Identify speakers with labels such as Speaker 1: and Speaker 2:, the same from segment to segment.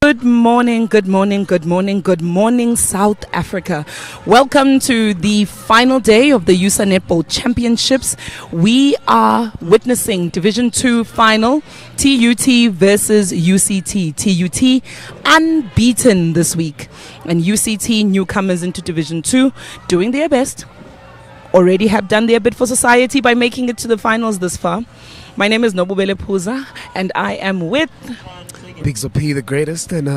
Speaker 1: Good morning, good morning, good morning, good morning, South Africa. Welcome to the final day of the USSA Netball Championships. We are witnessing Division 2 final, TUT versus UCT. TUT unbeaten this week, and UCT newcomers into Division 2 doing their best. Already have done their bit for society by making it to the finals this far. My name is Nobubele Puza, and I am with
Speaker 2: Big Zopi, the greatest, and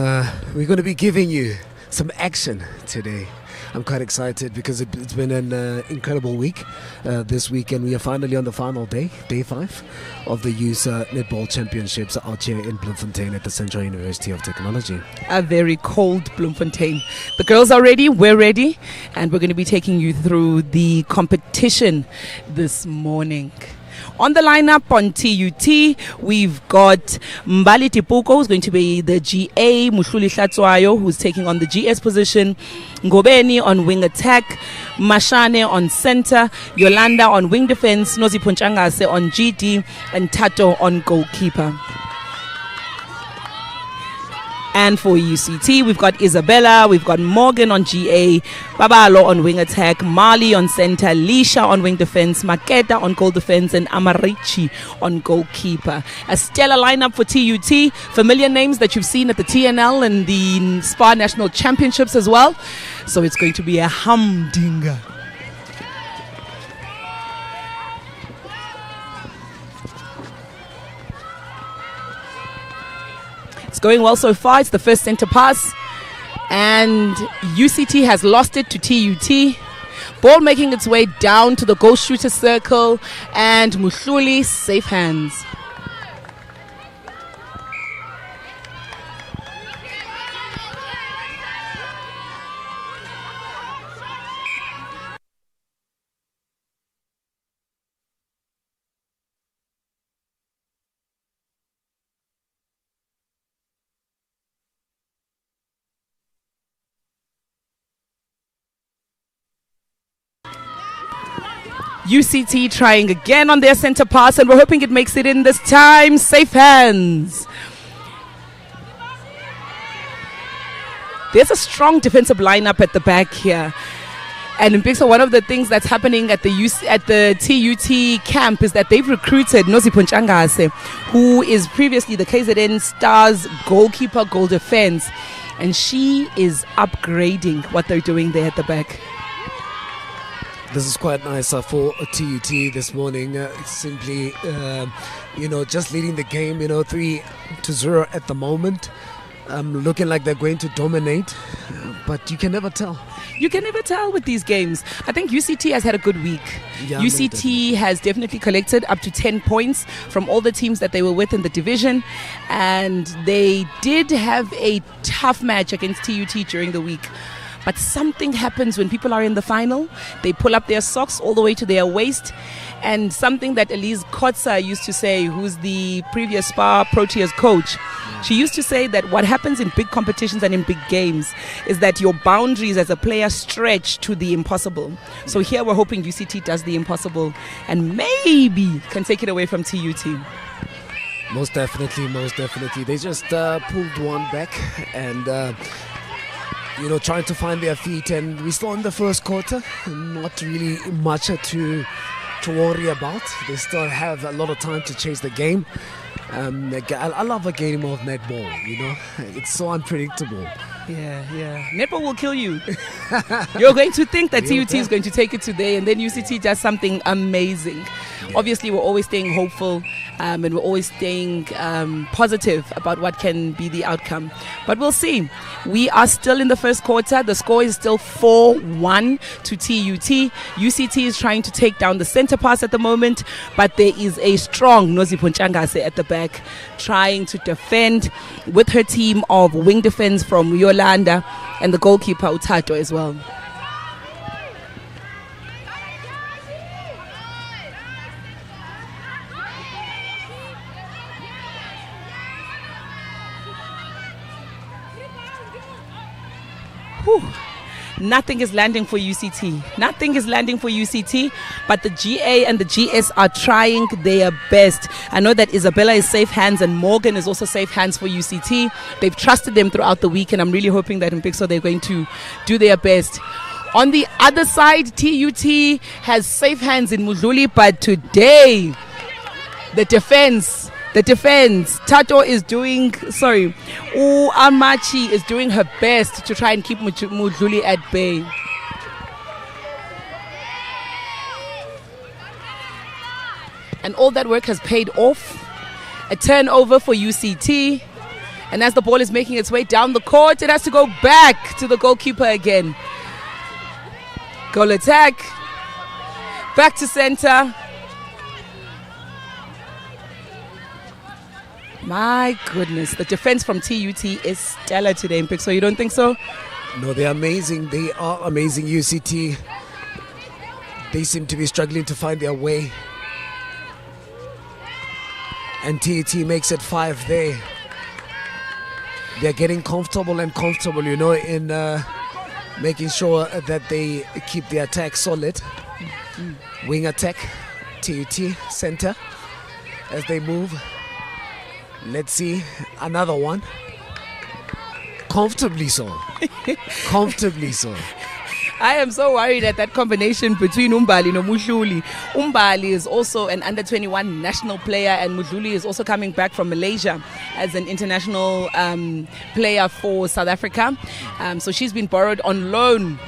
Speaker 2: we're going to be giving you some action today. I'm quite excited because it's been an incredible week this week, and we are finally on the final day, day 5 of the USSA Netball Championships out here in Bloemfontein at the Central University of Technology.
Speaker 1: A very cold Bloemfontein. The girls are ready, we're ready, and we're going to be taking you through the competition this morning. On the lineup on TUT, we've got Mbali Tipuko, who's going to be the GA, Muhluli Hlatsoayo, who's taking on the GS position, Ngobeni on wing attack, Mashane on center, Yolanda on wing defense, Nozi Punchangase on GD, and Tato on goalkeeper. And for UCT, we've got Isabella, we've got Morgan on GA, Babalo on wing attack, Mali on center, Lisha on wing defense, Maketa on goal defense, and Amarichi on goalkeeper. A stellar lineup for TUT, familiar names that you've seen at the TNL and the SPA National Championships as well. So it's going to be a humdinger. It's going well so far. It's the first center pass, and UCT has lost it to TUT. Ball making its way down to the goal shooter circle, and Muhluli safe hands. UCT trying again on their center pass, and we're hoping it makes it in this time. Safe hands. There's a strong defensive lineup at the back here. And in Pixel, one of the things that's happening at the TUT camp is that they've recruited Nozi Punchangase, who is previously the KZN Stars goalkeeper, goal defense. And she is upgrading what they're doing there at the back.
Speaker 2: This is quite nice for TUT this morning. It's simply, just leading the game, 3-0 at the moment. Looking like they're going to dominate, but you can never tell.
Speaker 1: You can never tell with these games. I think UCT has had a good week. Yeah, UCT has definitely collected up to 10 points from all the teams that they were with in the division. And they did have a tough match against TUT during the week. But something happens when people are in the final. They pull up their socks all the way to their waist. And something that Elise Kotza used to say, who's the previous SPA Proteas coach, she used to say that what happens in big competitions and in big games is that your boundaries as a player stretch to the impossible. So here we're hoping UCT does the impossible and maybe can take it away from TUT.
Speaker 2: Most definitely. They just pulled one back and trying to find their feet, and we're still in the first quarter. Not really much to worry about. They still have a lot of time to chase the game. I love a game of netball, it's so unpredictable.
Speaker 1: Yeah. Netball will kill you. You're going to think that TUT is going to take it today, and then UCT does something amazing. Yeah. Obviously, we're always staying hopeful, and we're always staying positive about what can be the outcome. But we'll see. We are still in the first quarter. The score is still 4-1 to TUT. UCT is trying to take down the center pass at the moment, but there is a strong Nozi Punchangase at the back trying to defend with her team of wing defense from Yolanda and the goalkeeper Tato as well. nothing is landing for UCT. Nothing is landing for UCT, but the GA and the GS are trying their best. I know that Isabella is safe hands and Morgan is also safe hands for UCT. They've trusted them throughout the week, and I'm really hoping that in Pixel they're going to do their best. On the other side, TUT has safe hands in Mudluli, but today, the defense, Tato is doing, Amachi is doing her best to try and keep Mudluli at bay. And all that work has paid off. A turnover for UCT. And as the ball is making its way down the court, it has to go back to the goalkeeper again. Goal attack. Back to center. My goodness, the defense from TUT is stellar today, Mpixo. You don't think so?
Speaker 2: No, they're amazing. They are amazing. UCT, they seem to be struggling to find their way. And TUT makes it 5 there. They're getting comfortable, in making sure that they keep the attack solid. Wing attack, TUT, center, as they move. Let's see, another one. Comfortably so. Comfortably so.
Speaker 1: I am so worried at that combination between Umbali and Mudluli. Umbali is also an under-21 national player, and Mudluli is also coming back from Malaysia as an international player for South Africa. So she's been borrowed on loan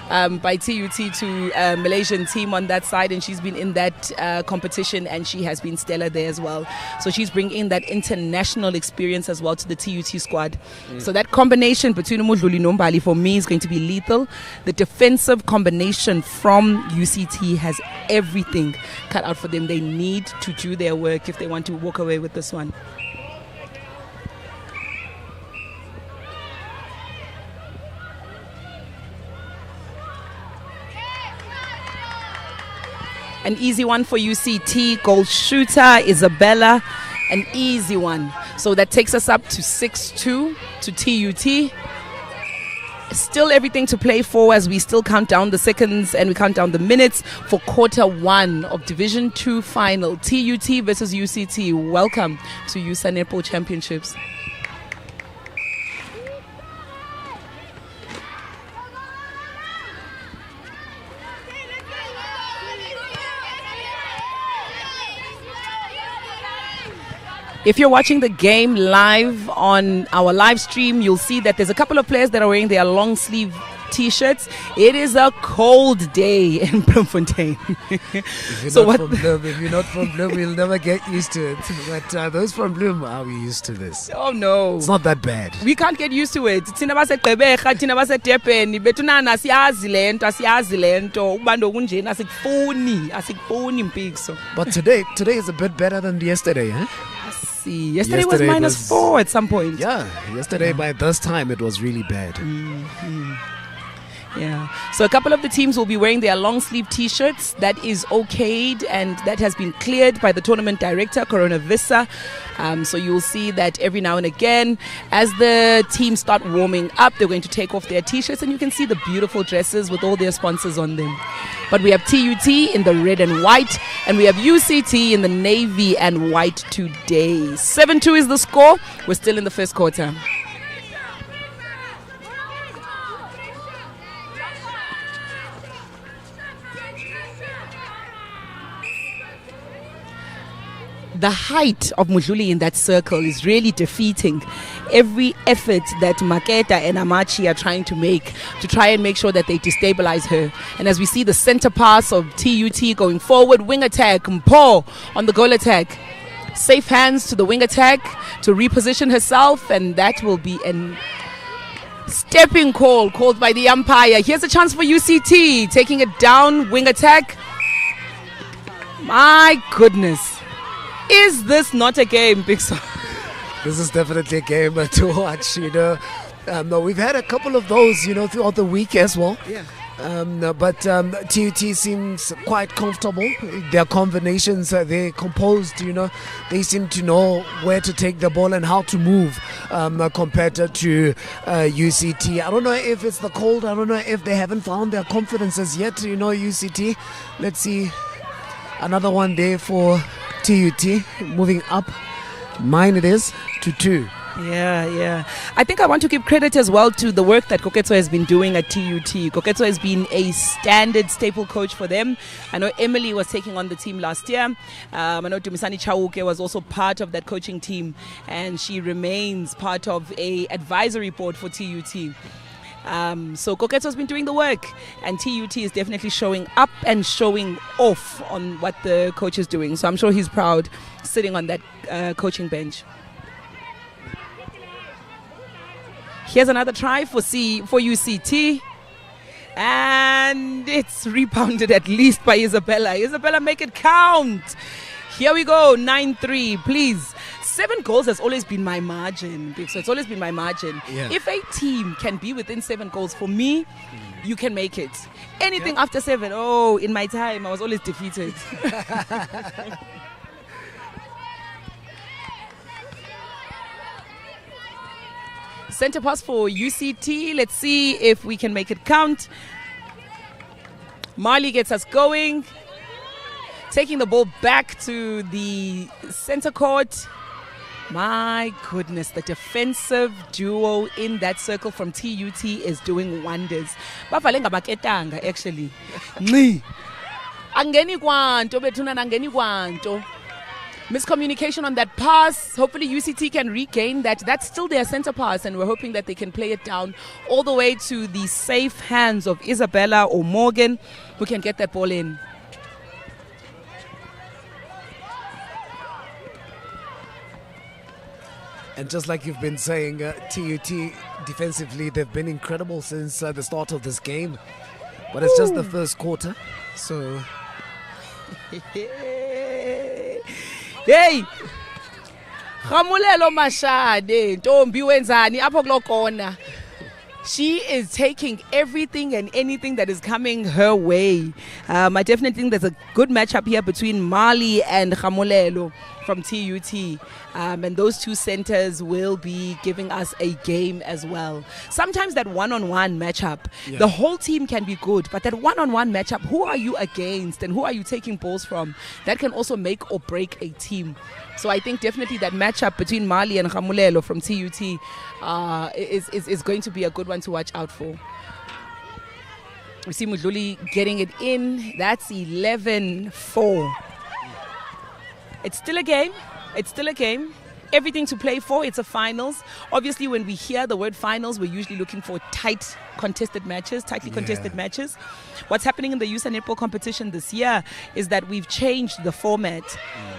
Speaker 1: by TUT to a Malaysian team on that side, and she's been in that competition, and she has been stellar there as well. So she's bringing in that international experience as well to the TUT squad. So that combination between Mudluli and Umbali for me is going to be lethal. The defensive combination from UCT has everything cut out for them. They need to do their work if they want to walk away with this one. An easy one for UCT. Goal shooter, Isabella. An easy one. So that takes us up to 6-2 to TUT. Still everything to play for as we still count down the seconds and we count down the minutes for quarter 1 of Division 2 final. TUT versus UCT. Welcome to USSA Netball Championships. If you're watching the game live on our live stream, you'll see that there's a couple of players that are wearing their long sleeve t-shirts. It is a cold day in Bloemfontein.
Speaker 2: If you're not from Bloem, you'll never get used to it. But those from Bloem, are we used to this?
Speaker 1: Oh no.
Speaker 2: It's not that bad.
Speaker 1: We can't get used to it. Thina baseGqeberha, thina baseDurban, bethunana siyazi lento, ubando kunjena asikufuni Mpixo.
Speaker 2: But today is a bit better than yesterday, huh?
Speaker 1: Yesterday was -4 at some point.
Speaker 2: Yeah, yesterday by this time it was really bad.
Speaker 1: Mm-hmm. Yeah. So a couple of the teams will be wearing their long sleeve t-shirts. That is okayed and that has been cleared by the tournament director, Corona Vissa. So you'll see that every now and again, as the teams start warming up, they're going to take off their t-shirts and you can see the beautiful dresses with all their sponsors on them. But we have TUT in the red and white, and we have UCT in the navy and white today. 7-2 is the score. We're still in the first quarter. The height of Mudluli in that circle is really defeating every effort that Maketa and Amachi are trying to make to try and make sure that they destabilize her. And as we see the center pass of TUT going forward, wing attack, Mpo on the goal attack. Safe hands to the wing attack to reposition herself, and that will be an stepping call called by the umpire. Here's a chance for UCT, taking it down, wing attack. My goodness. Is this not a game, Big Son?
Speaker 2: This is definitely a game to watch, No, we've had a couple of those, throughout the week as well.
Speaker 1: Yeah.
Speaker 2: But TUT seems quite comfortable. Their combinations, they're composed, They seem to know where to take the ball and how to move compared to UCT. I don't know if it's the cold. I don't know if they haven't found their confidence as yet. UCT. Let's see. Another one there for TUT. Moving up. Mine it is to 2.
Speaker 1: Yeah. I think I want to give credit as well to the work that Koketso has been doing at TUT. Koketso has been a standard staple coach for them. I know Emily was taking on the team last year. I know Dumisani Chauke was also part of that coaching team, and she remains part of a advisory board for TUT. So Koketso has been doing the work, and TUT is definitely showing up and showing off on what the coach is doing. So I'm sure he's proud sitting on that coaching bench. Here's another try for UCT. And it's rebounded at least by Isabella. Isabella, make it count. Here we go, 9-3, please. 7 goals has always been my margin. So it's always been my margin.
Speaker 2: Yeah.
Speaker 1: If a team can be within 7 goals, for me, you can make it. Anything after 7, in my time, I was always defeated. Center pass for UCT. Let's see if we can make it count. Marley gets us going. Taking the ball back to the center court. My goodness, the defensive duo in that circle from TUT is doing wonders. Bafalenga baketanga actually. Angeni kwanto bethuna nangeni kwanto. Miscommunication on that pass. Hopefully UCT can regain that. That's still their center pass, and we're hoping that they can play it down all the way to the safe hands of Isabella or Morgan, who can get that ball in.
Speaker 2: And just like you've been saying, TUT defensively, they've been incredible since the start of this game. But it's just the first quarter, so...
Speaker 1: Hey, Khamulelo Mashade, Ntombi wenzani apho kulo kona. She is taking everything and anything that is coming her way. I definitely think there's a good matchup here between Mali and Khamulelo from TUT. And those two centers will be giving us a game as well. Sometimes that one-on-one matchup, the whole team can be good, but that one-on-one matchup, who are you against and who are you taking balls from? That can also make or break a team. So I think definitely that matchup between Mali and Khamulelo from TUT is going to be a good one to watch out for. We see Mudluli getting it in. That's 11-4. It's still a game. It's still a game. Everything to play for. It's a finals. Obviously, when we hear the word finals, we're usually looking for tightly contested matches. What's happening in the USSA Netball competition this year is that we've changed the format.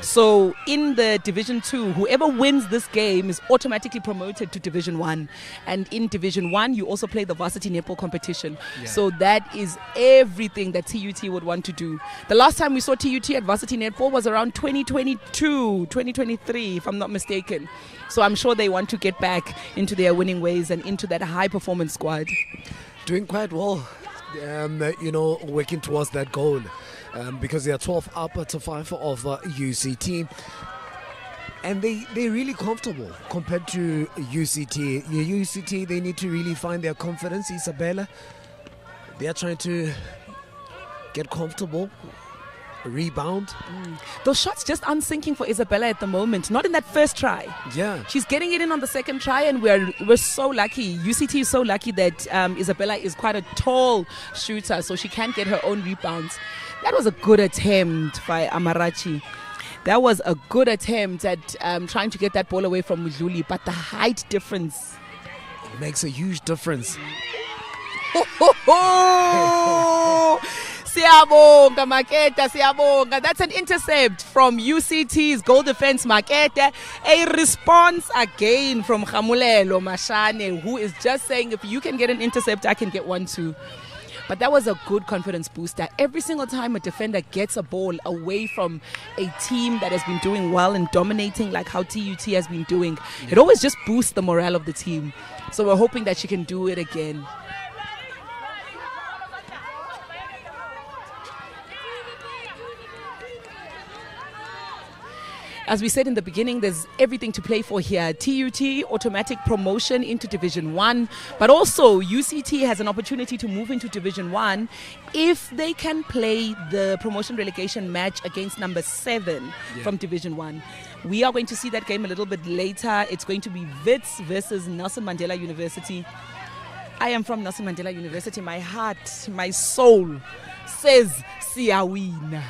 Speaker 1: So in the Division 2, whoever wins this game is automatically promoted to Division 1. And in Division 1, you also play the varsity netball competition. So that is everything that TUT would want to do. The last time we saw TUT at varsity netball was around 2022, 2023, if I'm not mistaken. So I'm sure they want to get back into their winning ways and into that high performance squad.
Speaker 2: Doing quite well, working towards that goal, because they are 12 up to 5 of UCT. And they're really comfortable compared to UCT. UCT, they need to really find their confidence. Isabella, they are trying to get comfortable. Rebound.
Speaker 1: Those shots just aren't sinking for Isabella at the moment. Not in that first try.
Speaker 2: Yeah.
Speaker 1: She's getting it in on the second try, and we're so lucky. UCT is so lucky that Isabella is quite a tall shooter, so she can get her own rebounds. That was a good attempt by Amarachi. That was a good attempt at trying to get that ball away from Mudluli, but the height difference
Speaker 2: makes a huge difference.
Speaker 1: Siyabonga Maketa, siyabonga. That's an intercept from UCT's goal defense Maketa. A response again from Khamulelo Mashane, who is just saying, if you can get an intercept, I can get one too. But that was a good confidence booster. Every single time a defender gets a ball away from a team that has been doing well and dominating like how TUT has been doing, it always just boosts the morale of the team. So we're hoping that she can do it again. As we said in the beginning, there's everything to play for here. TUT, automatic promotion into Division 1, but also UCT has an opportunity to move into Division 1 if they can play the promotion relegation match against number 7 from Division 1. We are going to see that game a little bit later. It's going to be Wits versus Nelson Mandela University. I am from Nelson Mandela University. My heart, my soul says Siyawina.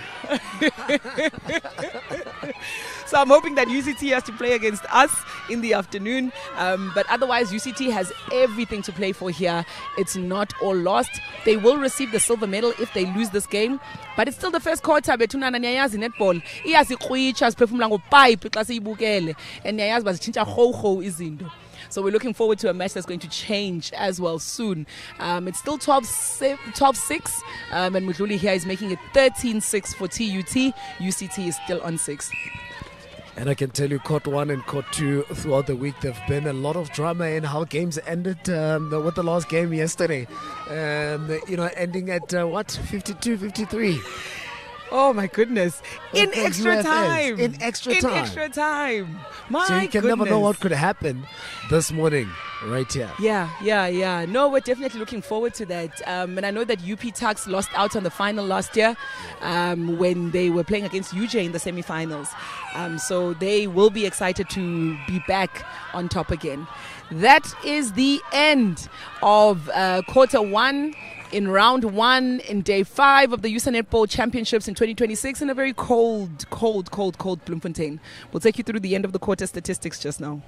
Speaker 1: So I'm hoping that UCT has to play against us in the afternoon. But otherwise, UCT has everything to play for here. It's not all lost. They will receive the silver medal if they lose this game. But it's still the first quarter. Bethuna na niyayazi netball. Iyazikhwitsha siphefumula ngopipe xa siyibukele. And niyayazi bazitshintsha ho izinto. So we're looking forward to a match that's going to change as well soon. It's still 12-6. And Mudluli here is making it 13-6 for TUT. UCT is still on 6.
Speaker 2: And I can tell you, Court 1 and Court 2 throughout the week, there have been a lot of drama in how games ended with the last game yesterday. Ending at 52-53.
Speaker 1: Oh my goodness. In extra time.
Speaker 2: In extra time. So you can never know what could happen this morning right here.
Speaker 1: Yeah. No, we're definitely looking forward to that. And I know that UP Tuks lost out on the final last year when they were playing against UJ in the semi-finals. So they will be excited to be back on top again. That is the end of quarter 1. In round 1 in day 5 of the USSA Netball Championships in 2026 in a very cold Bloemfontein. We'll take you through the end of the quarter statistics just now.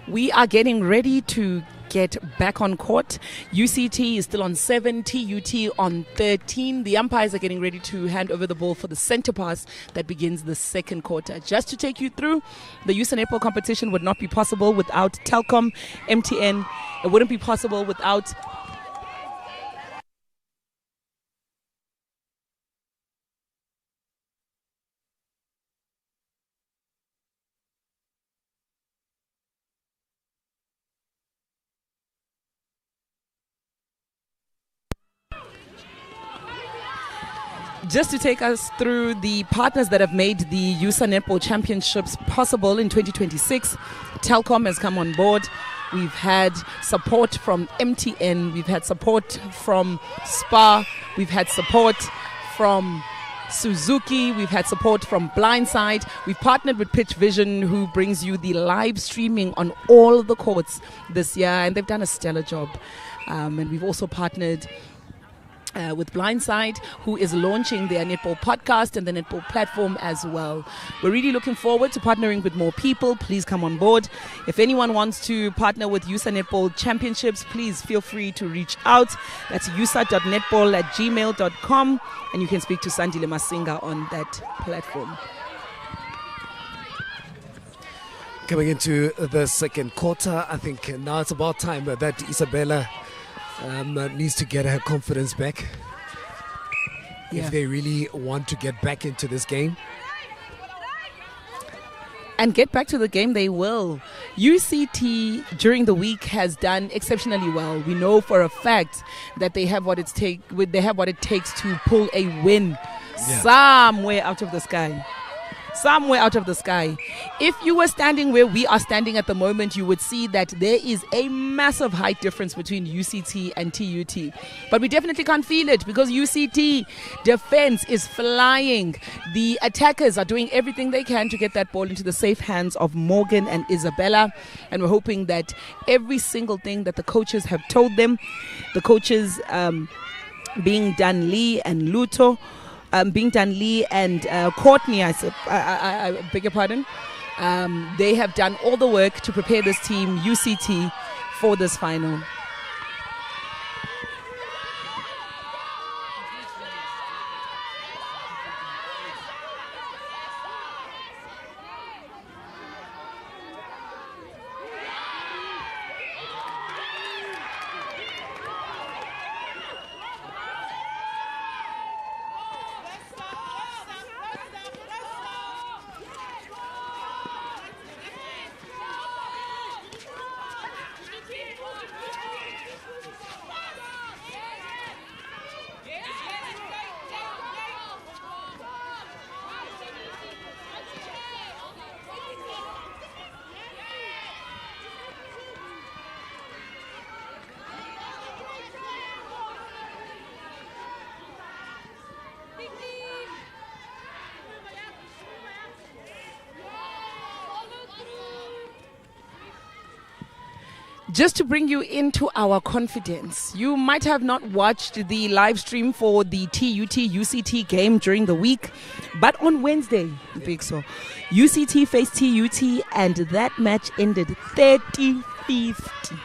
Speaker 1: We are getting ready to get back on court. UCT is still on 7, TUT on 13. The umpires are getting ready to hand over the ball for the center pass that begins the second quarter. Just to take you through, the USSA Netball competition would not be possible without Telkom, MTN. It wouldn't be possible without Just to take us through the partners that have made the USA Netball Championships possible in 2026, Telkom has come on board. We've had support from MTN. We've had support from Spa. We've had support from Suzuki. We've had support from Blindside. We've partnered with Pitch Vision, who brings you the live streaming on all the courts this year, and they've done a stellar job. And we've also partnered with Blindside, who is launching their Netball podcast and the Netball platform as well. We're really looking forward to partnering with more people. Please come on board. If anyone wants to partner with USA Netball Championships, please feel free to reach out. That's usa.netball@gmail.com, and you can speak to Sandile Masinga on that platform.
Speaker 2: Coming into the second quarter, I think now it's about time that Isabella needs to get her confidence back if they really want to get back into this game.
Speaker 1: And get back to the game they will. UCT during the week has done exceptionally well. We know for a fact that they have what it takes to pull a win somewhere out of the sky. Somewhere out of the sky. If you were standing where we are standing at the moment, you would see that there is a massive height difference between UCT and TUT. But we definitely can't feel it because UCT defense is flying. The attackers are doing everything they can to get that ball into the safe hands of Morgan and Isabella. And we're hoping that every single thing that the coaches have told them, the coaches being Dan Lee and Luto, Bing Dan Lee and Courtney, I beg your pardon. They have done all the work to prepare this team, UCT, for this final. Just to bring you into our confidence, you might have not watched the live stream for the TUT UCT game during the week, but on Wednesday, UCT faced TUT and that match ended 30-50.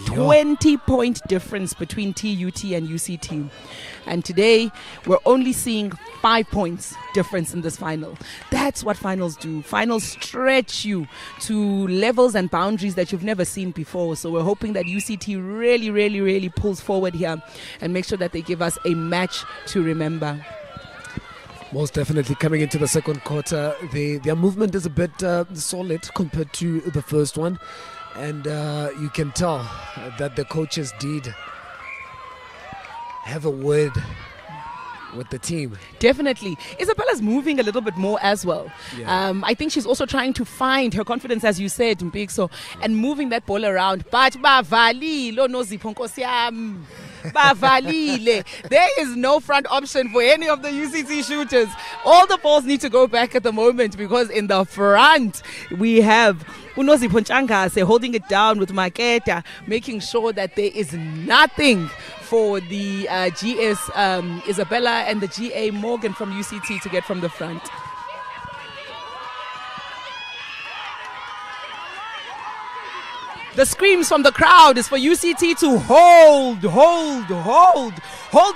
Speaker 1: 20-point difference between TUT and UCT. And today, we're only seeing 5 points difference in this final. That's what finals do. Finals stretch you to levels and boundaries that you've never seen before. So we're hoping that UCT really pulls forward here and make sure that they give us a match to remember.
Speaker 2: Most definitely. Coming into the second quarter, their movement is a bit solid compared to the first one. And you can tell that the coaches did have a word with the team.
Speaker 1: Definitely. Isabella's moving a little bit more as well. Yeah. I think she's also trying to find her confidence, as you said, Mpikso, and moving that ball around. But there is no front option for any of the UCT shooters. All the balls need to go back at the moment because in the front we have Unozipho Ntshangase holding it down with Maketa, making sure that there is nothing for the GS Isabella and the GA Morgan from UCT to get from the front. The screams from the crowd is for UCT to hold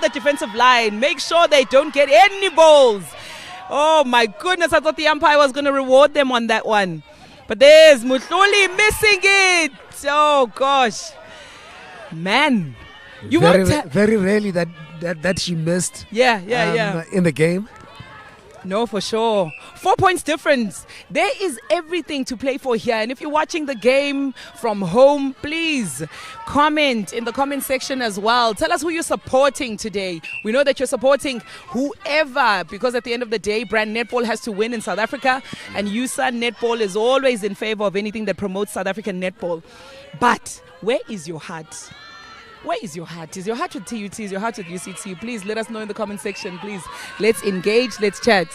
Speaker 1: the defensive line. Make sure they don't get any balls. Oh my goodness, I thought the umpire was going to reward them on that one. But there's Mutluli missing it. Oh gosh. Man.
Speaker 2: Very rarely that she missed
Speaker 1: in the game. No, for sure. 4 points difference. There is everything to play for here. And if you're watching the game from home, please comment in the comment section as well. Tell us who you're supporting today. We know that you're supporting whoever, because at the end of the day, brand netball has to win in South Africa. And USSA netball is always in favor of anything that promotes South African netball. But where is your heart? Where is your heart? Is your heart with TUT? Is your heart with UCT? Please let us know in the comment section. Please, let's engage. Let's chat.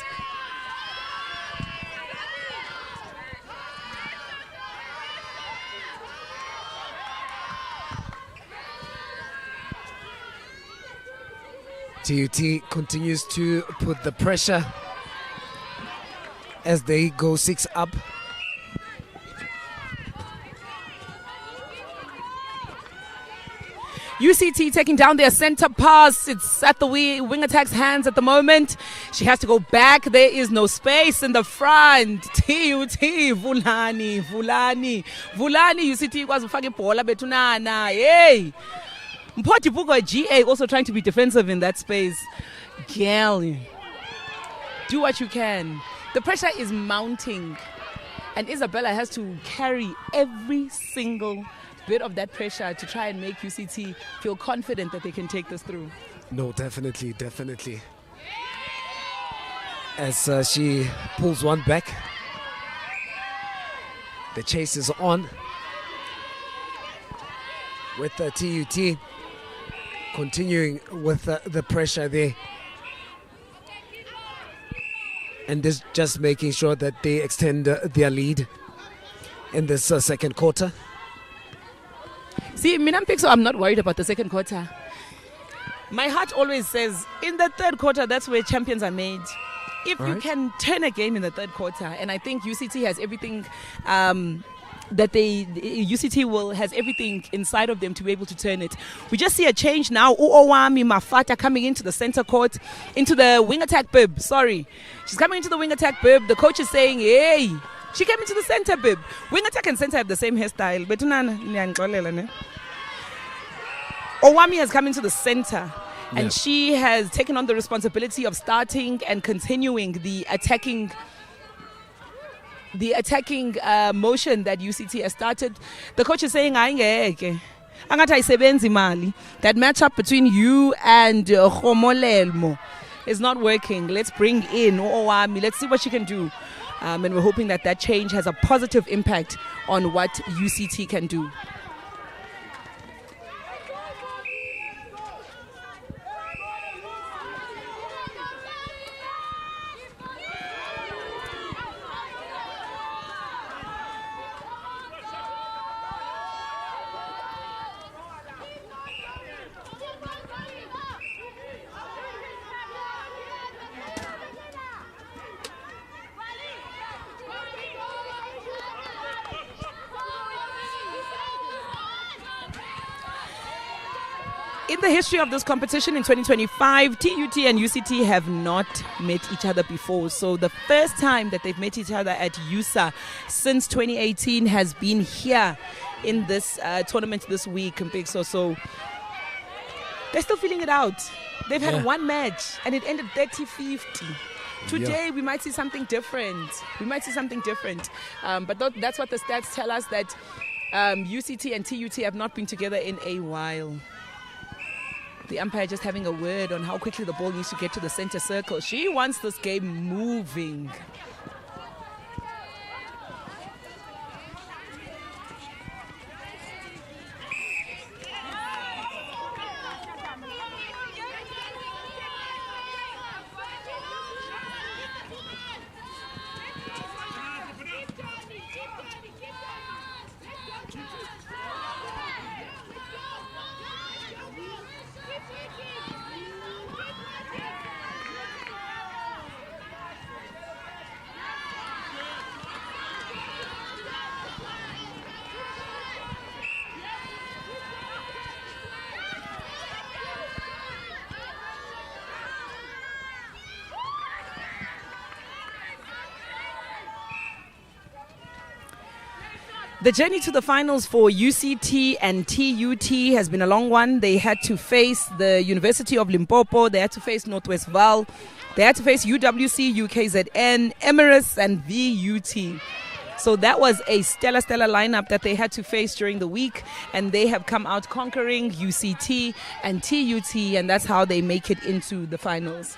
Speaker 2: TUT continues to put the pressure as they go 6 up.
Speaker 1: UCT taking down their center pass. It's at the wing attack's hands at the moment. She has to go back. There is no space in the front. TUT, Vulani. UCT was fucking bola betunana. Hey. Mpoti Pugo GA also trying to be defensive in that space. Girl, do what you can. The pressure is mounting. And Isabella has to carry every single bit of that pressure to try and make UCT feel confident that they can take this through.
Speaker 2: No, definitely. As she pulls one back, the chase is on with the TUT continuing with the pressure there, and just making sure that they extend their lead in this second quarter.
Speaker 1: See, I'm not worried about the second quarter. My heart always says, in the third quarter, that's where champions are made. If you can turn a game in the third quarter, and I think UCT has everything UCT has everything inside of them to be able to turn it. We just see a change now. Uowami Mafata coming into the center court, into the wing attack bib. Sorry. She's coming into the wing attack bib. The coach is saying, hey, she came into the center bib. Wing attack and center have the same hairstyle. Owami has come into the center. And she has taken on the responsibility of starting and continuing the attacking motion that UCT has started. The coach is saying, that matchup between you and Khomolelmo is not working. Let's bring in Owami. Let's see what she can do. And we're hoping that change has a positive impact on what UCT can do. In the history of this competition in 2025, TUT and UCT have not met each other before. So the first time that they've met each other at USSA since 2018 has been here in this tournament this week. So they're still feeling it out. They've had one match and it ended 30-50. Today we might see something different. But that's what the stats tell us, that UCT and TUT have not been together in a while. The umpire just having a word on how quickly the ball needs to get to the center circle. She wants this game moving. The journey to the finals for UCT and TUT has been a long one. They had to face the University of Limpopo. They had to face Northwest Val. They had to face UWC, UKZN, Emirates, and VUT. So that was a stellar lineup that they had to face during the week. And they have come out conquering UCT and TUT. And that's how they make it into the finals.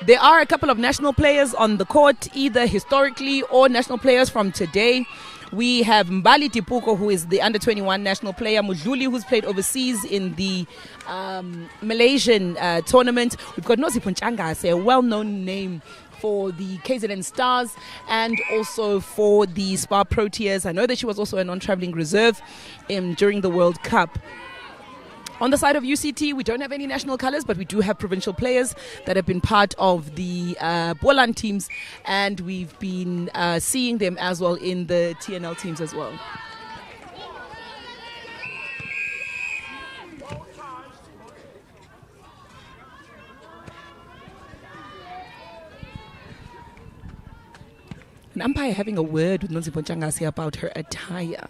Speaker 1: There are a couple of national players on the court, either historically or national players from today. We have Mbali Tipuko, who is the under-21 national player. Mudluli, who's played overseas in the Malaysian tournament. We've got Nozipho Ntshangase, a well-known name for the KZN Stars and also for the Spa Proteas. I know that she was also a non-traveling reserve during the World Cup. On the side of UCT, we don't have any national colours, but we do have provincial players that have been part of the Boland teams, and we've been seeing them as well in the TNL teams as well. An umpire having a word with Nozipho Ntshangase about her attire.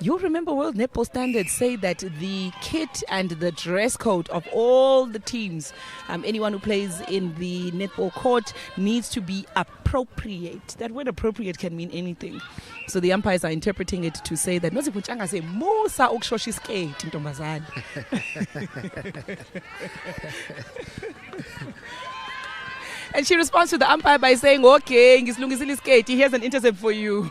Speaker 1: You'll remember World Netball Standards say that the kit and the dress code of all the teams, anyone who plays in the netball court, needs to be appropriate. That word appropriate can mean anything. So the umpires are interpreting it to say that Nozipho Ntshangase musa ukushosha iskate ntombazane. And she responds to the umpire by saying, okay, ngisilungisile iskate, here's an intercept for you.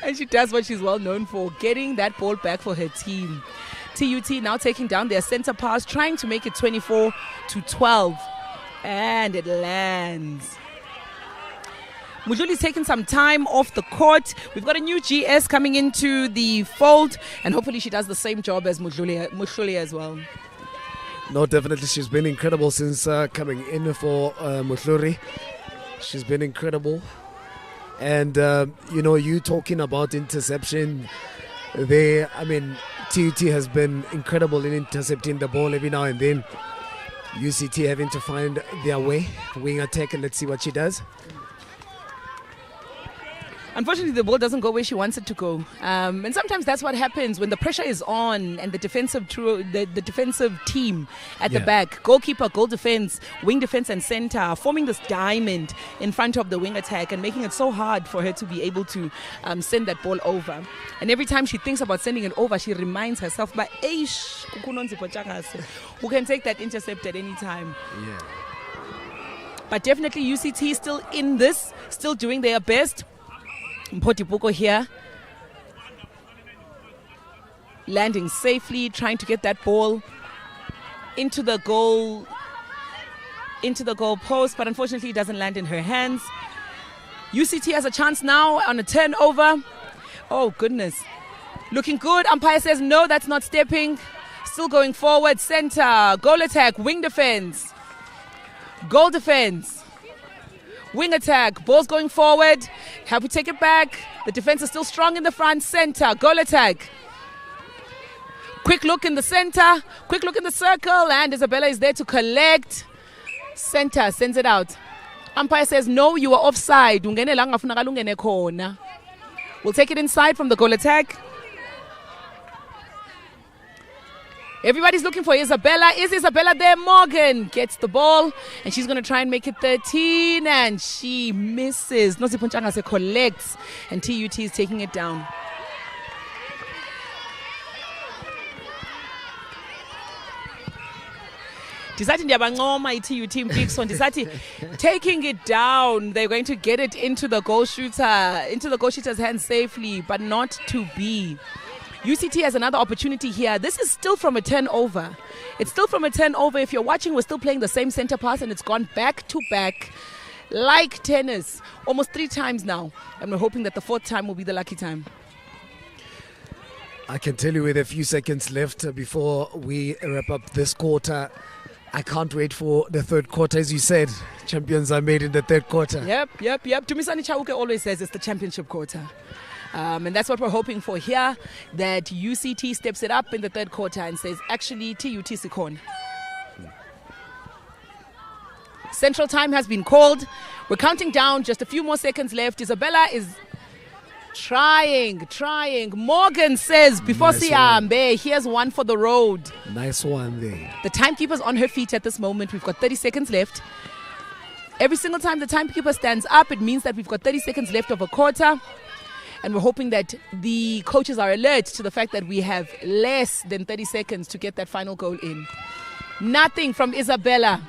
Speaker 1: And she does what she's well known for, getting that ball back for her team. TUT now taking down their center pass, trying to make it 24-12. And it lands. Mudluli's taking some time off the court. We've got a new GS coming into the fold, and hopefully she does the same job as Mudluli as well.
Speaker 2: No, definitely. She's been incredible since coming in for Mudluli. She's been incredible. And, you talking about interception there. I mean, TUT has been incredible in intercepting the ball every now and then. UCT having to find their way, wing attack, and let's see what she does.
Speaker 1: Unfortunately, the ball doesn't go where she wants it to go. And sometimes that's what happens when the pressure is on and the defensive team at the back, goalkeeper, goal defense, wing defense and center, are forming this diamond in front of the wing attack and making it so hard for her to be able to send that ball over. And every time she thinks about sending it over, she reminds herself, who can take that intercept at any time.
Speaker 2: Yeah.
Speaker 1: But definitely UCT still in this, still doing their best. Mpotipuko here, landing safely, trying to get that ball into the goal post, but unfortunately it doesn't land in her hands. UCT has a chance now on a turnover. Oh goodness, looking good. Umpire says no, that's not stepping. Still going forward, center, goal attack, wing defense, goal defense. Wing attack, ball's going forward. Have we take it back? The defense is still strong in the front. Center, goal attack. Quick look in the center. Quick look in the circle. And Isabella is there to collect. Center sends it out. Umpire says, no, you are offside. We'll take it inside from the goal attack. Everybody's looking for Isabella. Is Isabella there? Morgan gets the ball, and she's going to try and make it 13, and she misses. Nozipho Ntshangase collects, and TUT is taking it down. Disathi ndiyabancoma i-TUT Mpikso. Disathi taking it down, they're going to get it into the goal shooter's hands safely, but not to be. UCT has another opportunity here. This is still from a turnover. It's still from a turnover. If you're watching, we're still playing the same center pass, and it's gone back to back like tennis almost 3 times now. And we're hoping that the 4th time will be the lucky time.
Speaker 2: I can tell you with a few seconds left before we wrap up this quarter, I can't wait for the third quarter. As you said, champions are made in the third quarter.
Speaker 1: Yep. Tumisani Chauke always says it's the championship quarter. And that's what we're hoping for here, that UCT steps it up in the third quarter and says, actually, TUT Sikon. Central time has been called. We're counting down, just a few more seconds left. Isabella is trying. Morgan says, before Siambe, here's one for the road.
Speaker 2: Nice one there.
Speaker 1: The timekeeper's on her feet at this moment. We've got 30 seconds left. Every single time the timekeeper stands up, it means that we've got 30 seconds left of a quarter. And we're hoping that the coaches are alert to the fact that we have less than 30 seconds to get that final goal in. Nothing from Isabella.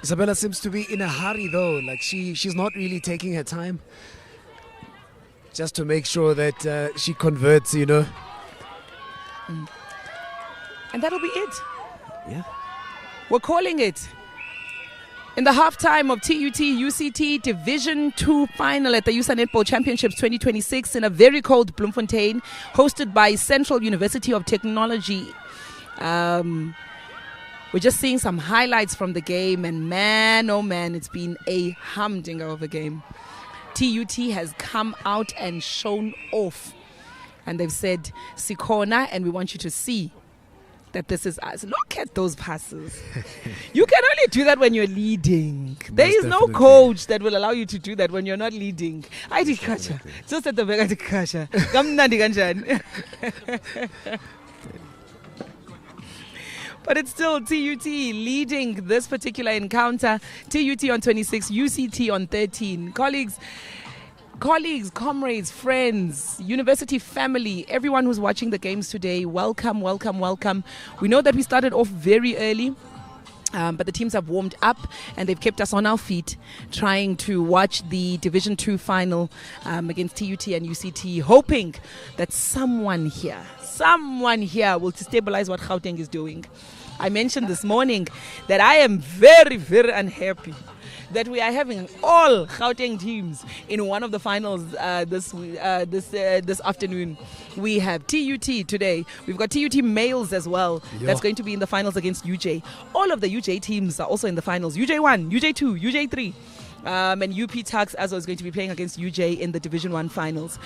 Speaker 2: Isabella seems to be in a hurry though. Like she's not really taking her time. Just to make sure that she converts, you know.
Speaker 1: And that'll be it.
Speaker 2: Yeah.
Speaker 1: We're calling it. In the halftime of TUT UCT Division 2 final at the USSA Netball Championships 2026 in a very cold Bloemfontein, hosted by Central University of Technology. We're just seeing some highlights from the game, and man, oh man, it's been a humdinger of a game. TUT has come out and shown off, and they've said, Sikona, and we want you to see that this is us. Look at those passes. You can only do that when you're leading. There is no coach that will allow you to do that when you're not leading. I did Kasha. Just at the back, I did Kasha. But it's still TUT leading this particular encounter. TUT on 26, UCT on 13. Colleagues, comrades, friends, university family, everyone who's watching the games today, welcome. We know that we started off very early, but the teams have warmed up and they've kept us on our feet trying to watch the Division 2 final against TUT and UCT, hoping that someone here will stabilize what Gauteng is doing. I mentioned this morning that I am very, very unhappy that we are having all Gauteng teams in one of the finals this afternoon. We have TUT today. We've got TUT males as well. Yeah. That's going to be in the finals against UJ. All of the UJ teams are also in the finals. UJ1, UJ2, UJ3. And UP Tuks as well is going to be playing against UJ in the Division 1 finals.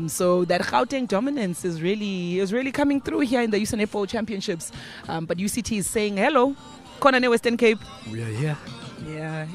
Speaker 1: So that Gauteng dominance is really coming through here in the USSA Netball Championships. But UCT is saying, hello, Konane Western Cape.
Speaker 2: We are here.
Speaker 1: Yeah.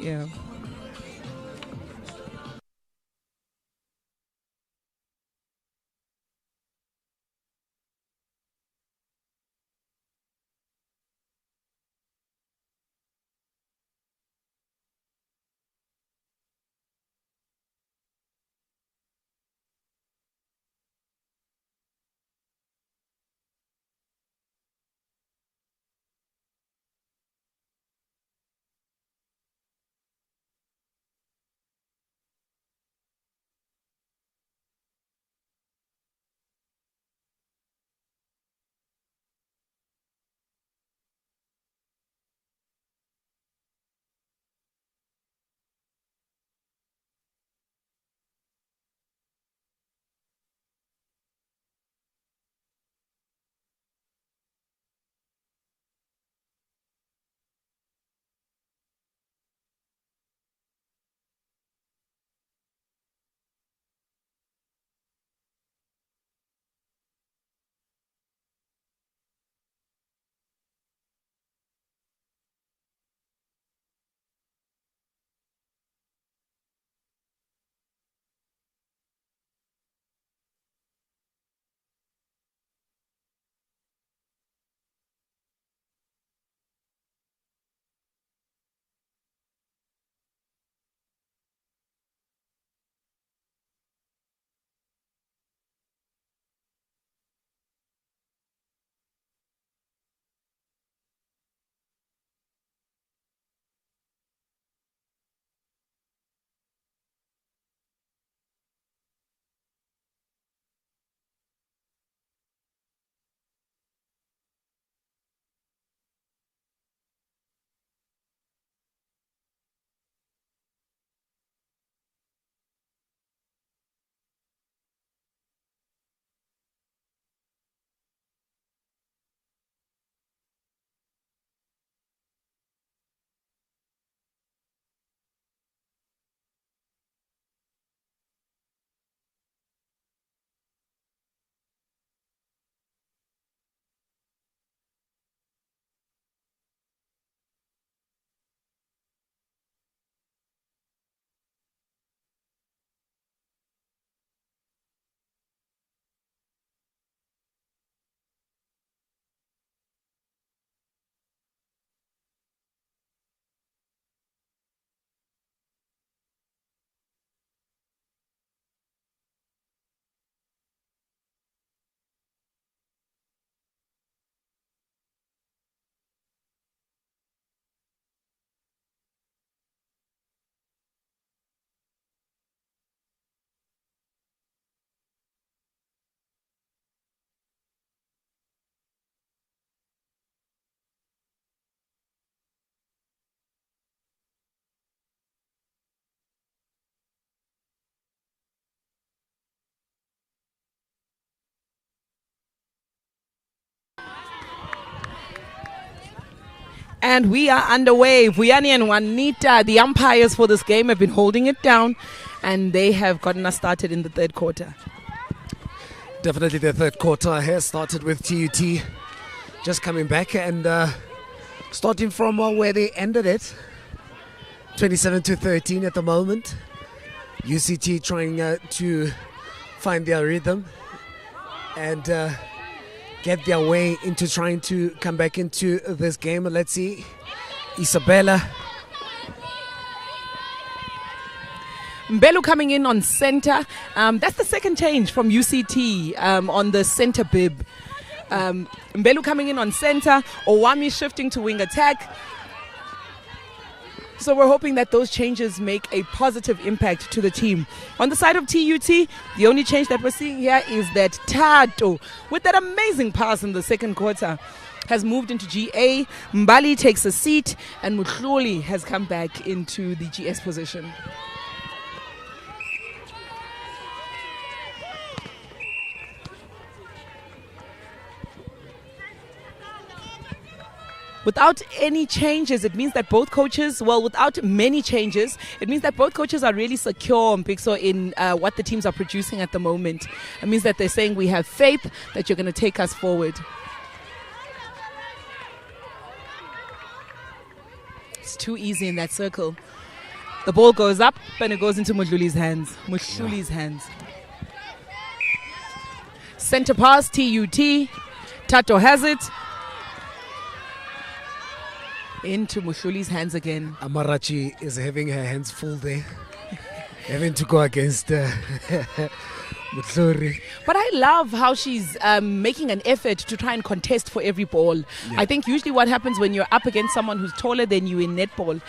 Speaker 1: And we are underway. Vuyani and Juanita, the umpires for this game, have been holding it down, and they have gotten us started in the third quarter.
Speaker 2: Definitely the third quarter has started with TUT just coming back and starting from where they ended it. 27-13 at the moment. UCT trying to find their rhythm and get their way into trying to come back into this game. Let's see. Isabella.
Speaker 1: Mbelu coming in on center. That's the second change from UCT on the center bib. Mbelu coming in on center. Owami shifting to wing attack. So we're hoping that those changes make a positive impact to the team. On the side of TUT, the only change that we're seeing here is that Tato, with that amazing pass in the second quarter, has moved into GA. Mbali takes a seat, and Mutluli has come back into the GS position. Without any changes, it means that both coaches, without many changes, it means that both coaches are really secure in what the teams are producing at the moment. It means that they're saying we have faith that you're going to take us forward. It's too easy in that circle. The ball goes up and it goes into Mudluli's hands. Hands. Center pass, TUT. Tato has it. Into Mushuli's hands again.
Speaker 2: Amarachi is having her hands full there. Having to go against Mutluri.
Speaker 1: But I love how she's making an effort to try and contest for every ball. Yeah. I think usually what happens when you're up against someone who's taller than you in netball,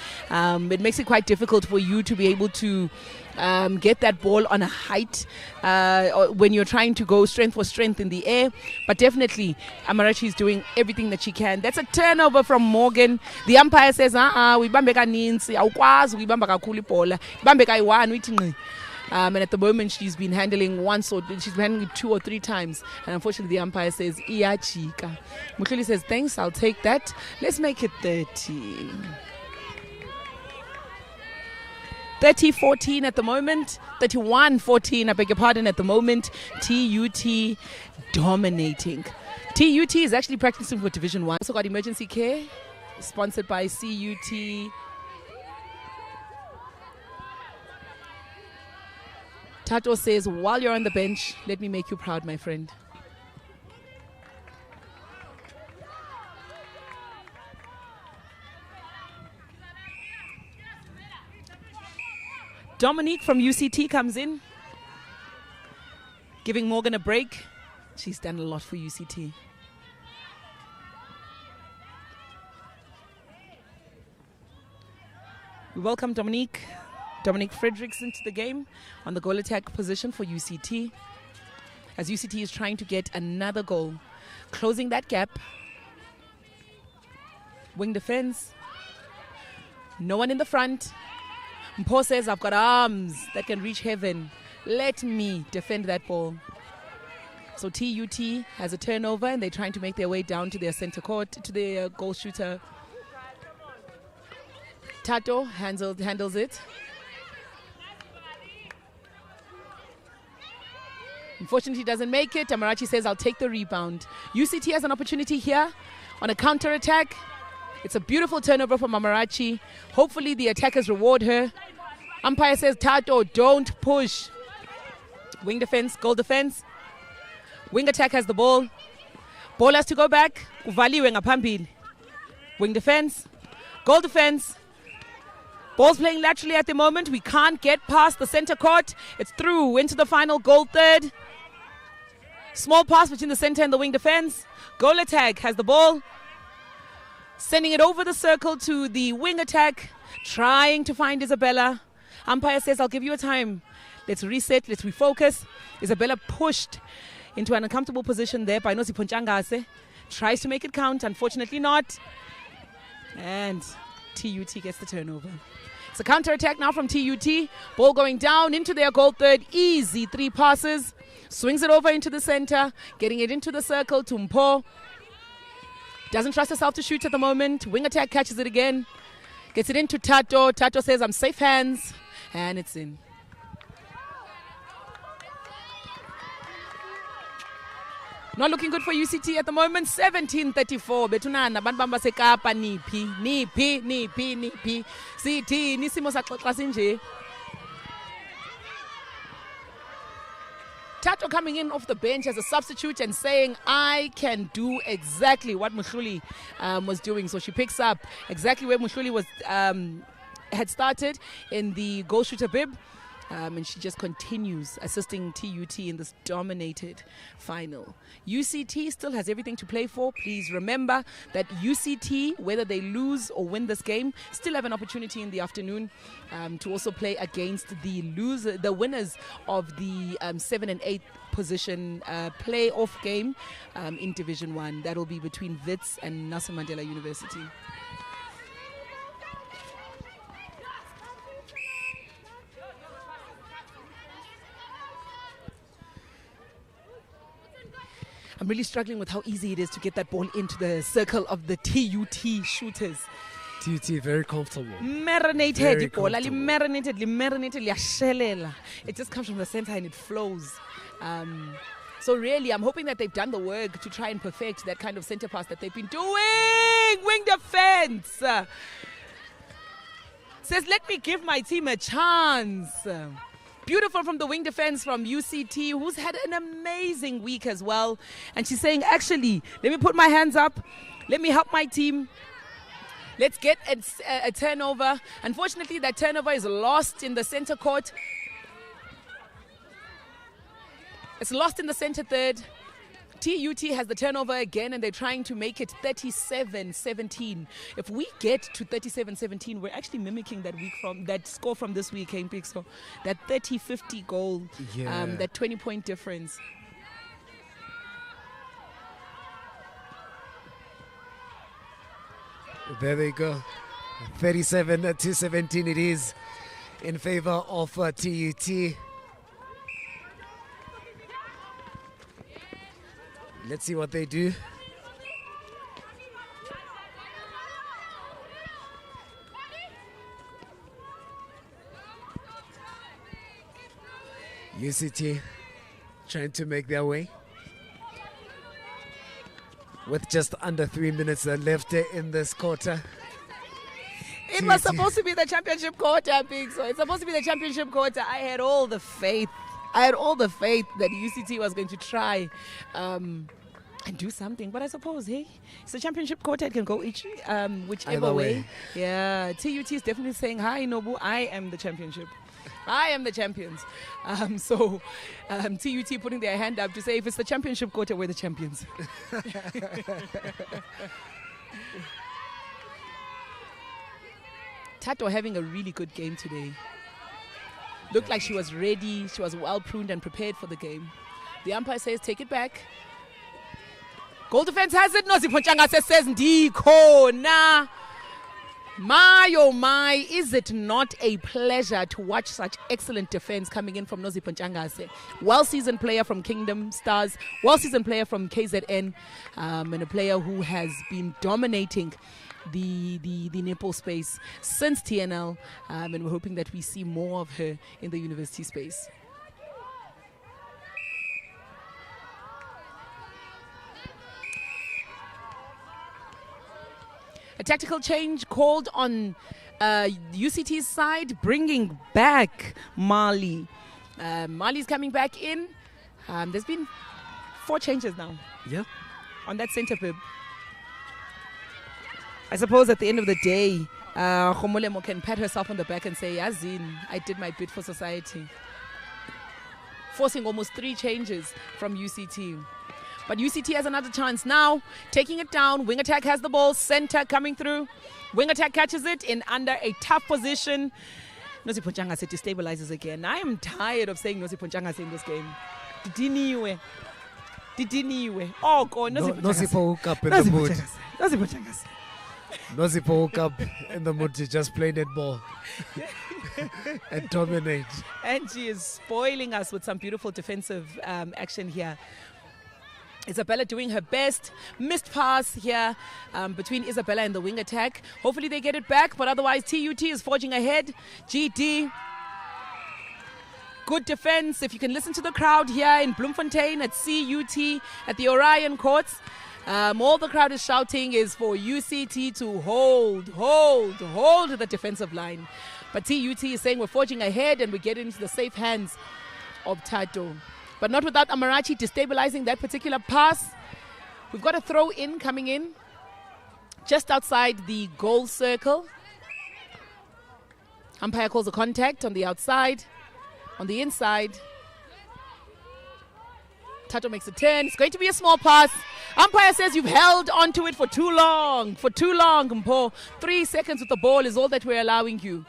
Speaker 1: it makes it quite difficult for you to be able to get that ball on a height when you're trying to go strength for strength in the air. But definitely Amarachi is doing everything that she can. That's a turnover from Morgan. The umpire says we bambeka ninsi awukwazi ukuyibamba kakhulu ibhola ibambeka yi-1 uyithi ngqi. And at the moment she's been handling she's been handling 2 or 3 times, and unfortunately the umpire says iyachika. Mutluli says thanks, I'll take that, let's make it 30. 30-14 at the moment. 31-14, I beg your pardon, at the moment. TUT dominating. TUT is actually practicing for Division 1. Also got emergency care, sponsored by CUT. Tato says, while you're on the bench, let me make you proud, my friend. Dominique from UCT comes in, giving Morgan a break. She's done a lot for UCT. We welcome Dominique Fredericks into the game on the goal attack position for UCT, as UCT is trying to get another goal, closing that gap. Wing defense. No one in the front. Mpo says, I've got arms that can reach heaven. Let me defend that ball. So TUT has a turnover, and they're trying to make their way down to their center court, to their goal shooter. Tato handles it. Unfortunately, doesn't make it. Amarachi says, I'll take the rebound. UCT has an opportunity here on a counter-attack. It's a beautiful turnover from Amarachi. Hopefully, the attackers reward her. Umpire says, Tato, don't push. Wing defense, goal defense. Wing attack has the ball. Ball has to go back. Uvaliwe ngaphambili. Wing defense, goal defense. Ball's playing laterally at the moment. We can't get past the center court. It's through into the final goal third. Small pass between the center and the wing defense. Goal attack has the ball. Sending it over the circle to the wing attack. Trying to find Isabella. Umpire says, I'll give you a time. Let's reset, let's refocus. Isabella pushed into an uncomfortable position there by Nosi Ponchangase. Tries to make it count, unfortunately not. And TUT gets the turnover. It's a counter-attack now from TUT. Ball going down into their goal third. Easy 3 passes. Swings it over into the center. Getting it into the circle to Mpo. Doesn't trust herself to shoot at the moment. Wing attack catches it again. Gets it into Tato. Tato says, I'm safe hands. And it's in. Not looking good for UCT at the moment. 17-34. Betunana banbamba sekapa niphi. CT nisimo saxoxa sinje. Tato coming in off the bench as a substitute and saying, I can do exactly what Muhluli was doing. So she picks up exactly where Muhluli was had started in the goal shooter bib. And she just continues assisting TUT in this dominated final. UCT still has everything to play for. Please remember that UCT, whether they lose or win this game, still have an opportunity in the afternoon to also play against the winners of the 7 and 8 position playoff game in Division 1. That will be between Wits and Nelson Mandela University. I'm really struggling with how easy it is to get that ball into the circle of the TUT shooters.
Speaker 2: TUT very comfortable.
Speaker 1: Marinated, it just comes from the center and it flows. So really, I'm hoping that they've done the work to try and perfect that kind of center pass that they've been doing. Wing defense says, let me give my team a chance. Beautiful from the wing defense from UCT, who's had an amazing week as well. And she's saying, actually, let me put my hands up. Let me help my team. Let's get a turnover. Unfortunately, that turnover is lost in the center court. It's lost in the center third. TUT has the turnover again, and they're trying to make it 37-17. If we get to 37-17, we're actually mimicking that score from this week, so that 30-50 goal, that 20-point difference.
Speaker 2: There they go. 37-17 it is in favor of TUT. Let's see what they do. UCT trying to make their way. With just under 3 minutes left in this quarter.
Speaker 1: It was supposed to be the championship quarter, Big. So it's supposed to be the championship quarter. I had all the faith that UCT was going to try and do something. But I suppose, hey, it's a championship quarter. It can go whichever way. Yeah, TUT is definitely saying, hi, Nobu, I am the championship. I am the champions. So TUT putting their hand up to say, if it's the championship quarter, we're the champions. Tato having a really good game today. Looked like she was ready. She was well pruned and prepared for the game. The umpire says, take it back. Goal defense has it. Noziponchanga says, Ndikhona. My, oh my, is it not a pleasure to watch such excellent defense coming in from Noziponchanga? Well-seasoned player from Kingdom Stars, well-seasoned player from KZN, and a player who has been dominating the Netball space since TNL, and we're hoping that we see more of her in the university space. A tactical change called on UCT's side, bringing back Mali. Mali's coming back in. There's been 4 changes now.
Speaker 2: Yeah.
Speaker 1: On that center bib. I suppose at the end of the day, Khomolemo can pat herself on the back and say, Yazin, I did my bit for society. Forcing almost 3 changes from UCT. But UCT has another chance now, taking it down. Wing attack has the ball, center coming through. Wing attack catches it in under a tough position. Noziponchanga destabilizes again. I am tired of saying Noziponchanga in this game. Didiniwe. Oh, God.
Speaker 2: Nozipo woke up in the mood. Nozipo woke up in the mood to just play netball and dominate.
Speaker 1: And she is spoiling us with some beautiful defensive action here. Isabella doing her best. Missed pass here between Isabella and the wing attack. Hopefully they get it back, but otherwise TUT is forging ahead. GD. Good defense. If you can listen to the crowd here in Bloemfontein at CUT at the Orion Courts, all the crowd is shouting is for UCT to hold the defensive line. But TUT is saying we're forging ahead and we get into the safe hands of Tato. But not without Amarachi destabilizing that particular pass. We've got a throw in coming in just outside the goal circle. Umpire calls a contact on the outside. On the inside, Tato makes a turn. It's going to be a small pass. Umpire says you've held onto it for too long. For too long, Mpo. 3 seconds with the ball is all that we're allowing you.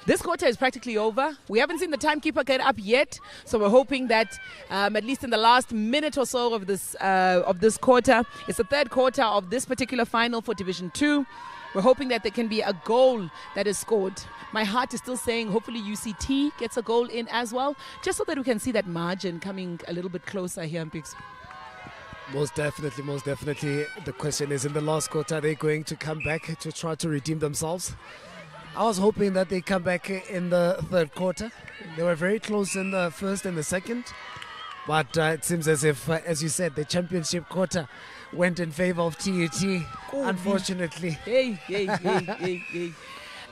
Speaker 1: This quarter is practically over. We haven't seen the timekeeper get up yet, so we're hoping that at least in the last minute or so of this quarter, it's the third quarter of this particular final for Division 2. We're hoping that there can be a goal that is scored. My heart is still saying hopefully UCT gets a goal in as well, just so that we can see that margin coming a little bit closer here in Pix.
Speaker 2: Most definitely. The question is, in the last quarter, are they going to come back to try to redeem themselves? I was hoping that they come back in the third quarter. They were very close in the first and the second. But it seems as if, as you said, the championship quarter went in favor of TUT, unfortunately.
Speaker 1: Hey.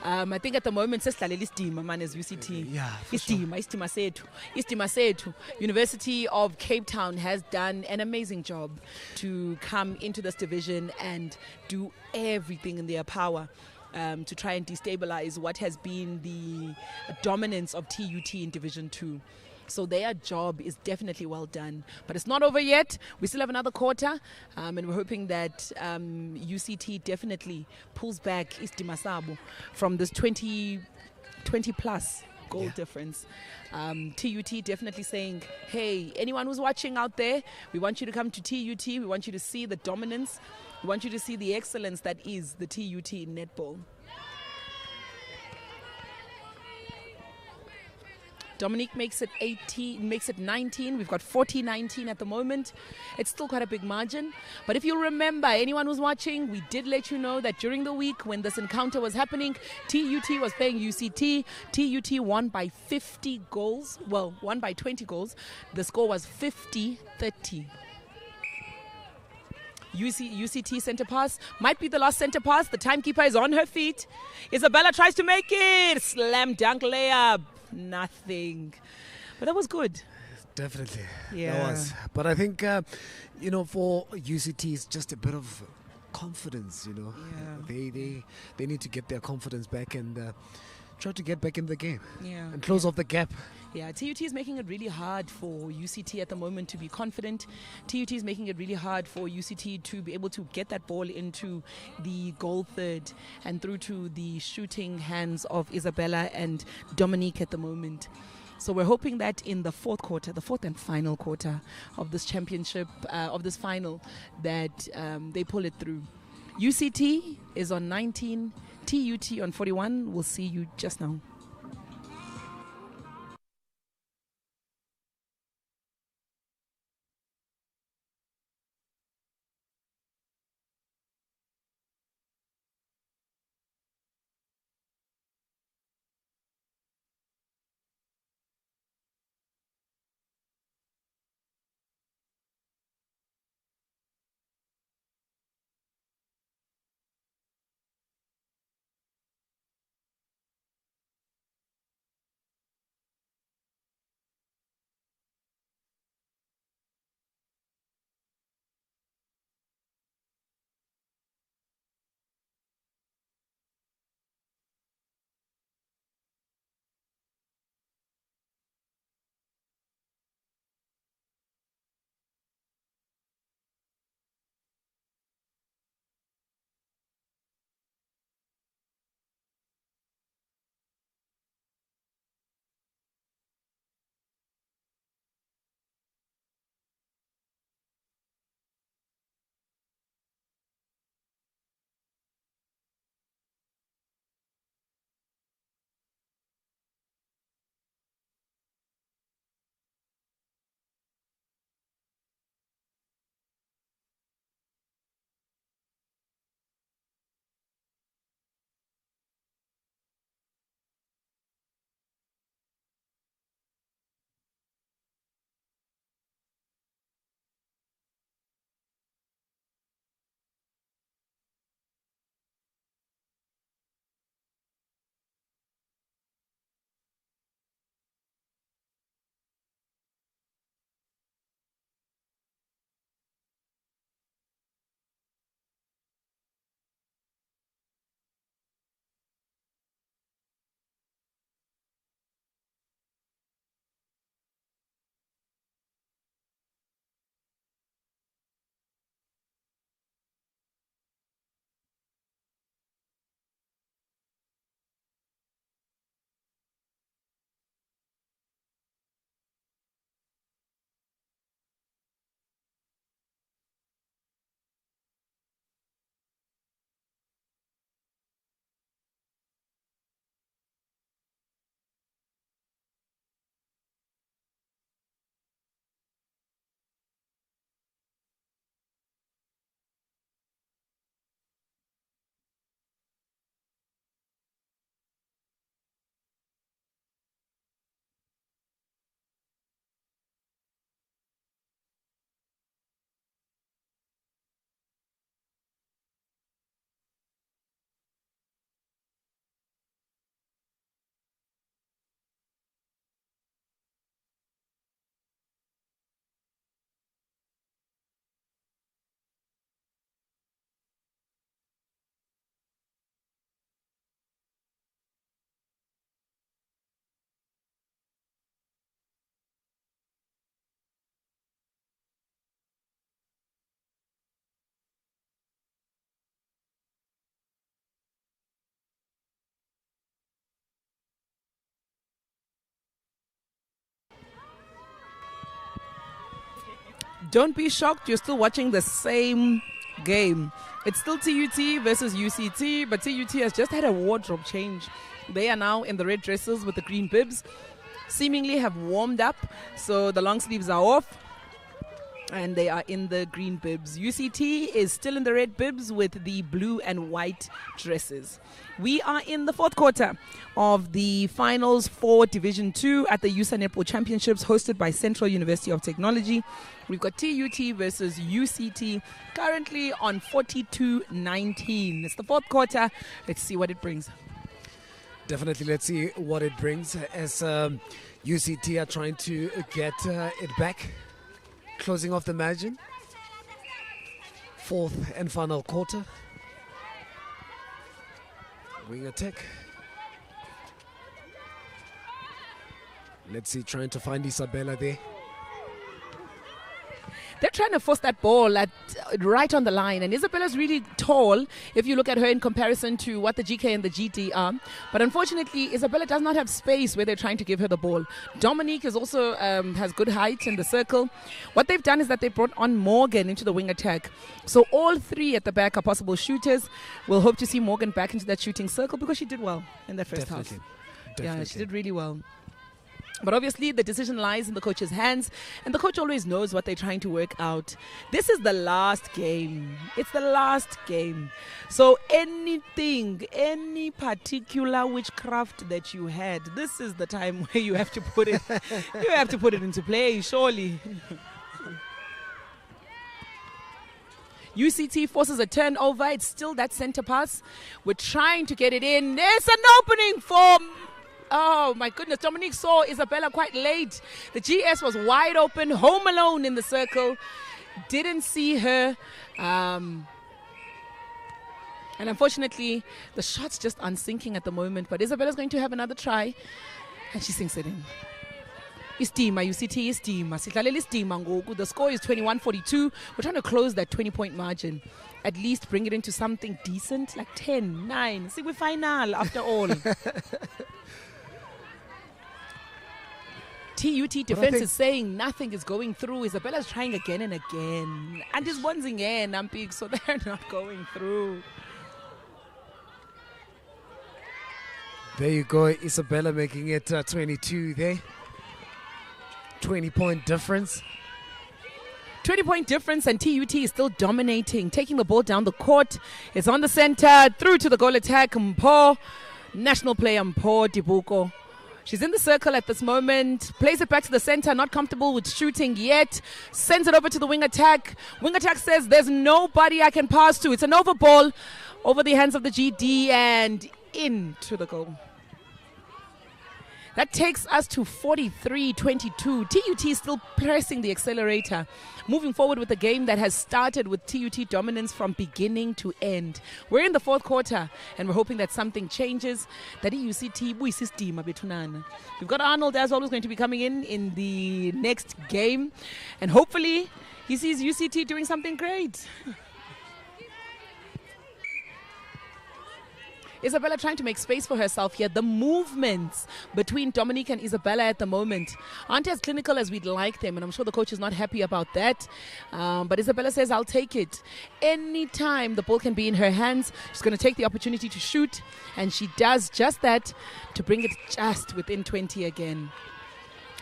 Speaker 1: I think at the moment, istima man is UCT.
Speaker 2: Yeah,
Speaker 1: Istima sethu. University of Cape Town has done an amazing job to come into this division and do everything in their power to try and destabilize what has been the dominance of TUT in Division 2. So their job is definitely well done. But it's not over yet. We still have another quarter. And we're hoping that UCT definitely pulls back Istimasabu from this 20 plus goal difference. TUT definitely saying, hey, anyone who's watching out there, we want you to come to TUT. We want you to see the dominance. We want you to see the excellence that is the TUT in netball. Dominique makes it 19. We've got 40-19 at the moment. It's still quite a big margin. But if you remember, anyone who's watching, we did let you know that during the week when this encounter was happening, TUT was playing UCT. TUT won by 50 goals. Well, won by 20 goals. The score was 50-30. UCT centre pass might be the last centre pass. The timekeeper is on her feet. Isabella tries to make it. Slam dunk layup. Nothing. But that was good.
Speaker 2: Definitely.
Speaker 1: Yeah.
Speaker 2: That was. But I think, for UCT, it's just a bit of confidence,
Speaker 1: Yeah.
Speaker 2: They need to get their confidence back and try to get back in the game.
Speaker 1: Yeah.
Speaker 2: And close off the gap.
Speaker 1: Yeah, TUT is making it really hard for UCT at the moment to be confident. TUT is making it really hard for UCT to be able to get that ball into the goal third and through to the shooting hands of Isabella and Dominique at the moment. So we're hoping that in the fourth and final quarter of this championship, of this final, that they pull it through. UCT is on 19, TUT on 41. We'll see you just now. Don't be shocked, you're still watching the same game. It's still TUT versus UCT, but TUT has just had a wardrobe change. They are now in the red dresses with the green bibs, seemingly have warmed up, so the long sleeves are off and they are in the green bibs. UCT is still in the red bibs with the blue and white dresses. We are in the fourth quarter of the finals for Division 2 at the USSA Netball Championships hosted by Central University of Technology. We've got TUT versus UCT currently on 42-19. It's the fourth quarter. Let's see what it brings.
Speaker 2: Definitely, let's see what it brings as UCT are trying to get it back. Closing off the margin. Fourth and final quarter. Wing attack. Let's see, trying to find Isabella there.
Speaker 1: They're trying to force that ball right on the line. And Isabella's really tall if you look at her in comparison to what the GK and the GT are. But unfortunately, Isabella does not have space where they're trying to give her the ball. Dominique is also has good height in the circle. What they've done is that they brought on Morgan into the wing attack. So all three at the back are possible shooters. We'll hope to see Morgan back into that shooting circle because she did well in that first half.
Speaker 2: Definitely.
Speaker 1: Yeah, she did really well. But obviously, the decision lies in the coach's hands, and the coach always knows what they're trying to work out. This is the last game. It's the last game. So anything, any particular witchcraft that you had, this is the time where you have to put it. You have to put it into play, surely. UCT forces a turnover. It's still that center pass. We're trying to get it in. There's an opening for... Oh my goodness, Dominique saw Isabella quite late. The GS was wide open, home alone in the circle. Didn't see her. And unfortunately, the shot's just unsinking at the moment. But Isabella's going to have another try. And she sinks it in. Istima, UCT Istima. The score is 21-42. We're trying to close that 20-point margin. At least bring it into something decent, like 10-9. See, we're final after all. TUT defense is saying nothing is going through. Isabella's trying again and again. And just once again, I'm big, so they're not going through.
Speaker 2: There you go, Isabella making it 22 there. 20-point difference.
Speaker 1: 20-point difference, and TUT is still dominating, taking the ball down the court. It's on the center, through to the goal attack. Mpho, national player Mpho Dibuko. She's in the circle at this moment, plays it back to the center, not comfortable with shooting yet, sends it over to the wing attack. Wing attack says there's nobody I can pass to. It's an over ball over the hands of the GD and into the goal. That takes us to 43-22. TUT is still pressing the accelerator, moving forward with a game that has started with TUT dominance from beginning to end. We're in the fourth quarter, and we're hoping that something changes. That UCT, we've got Arnold as always going to be coming in the next game, and hopefully he sees UCT doing something great. Isabella trying to make space for herself here. The movements between Dominique and Isabella at the moment aren't as clinical as we'd like them, and I'm sure the coach is not happy about that. But Isabella says, I'll take it. Anytime the ball can be in her hands, she's going to take the opportunity to shoot, and she does just that to bring it just within 20 again.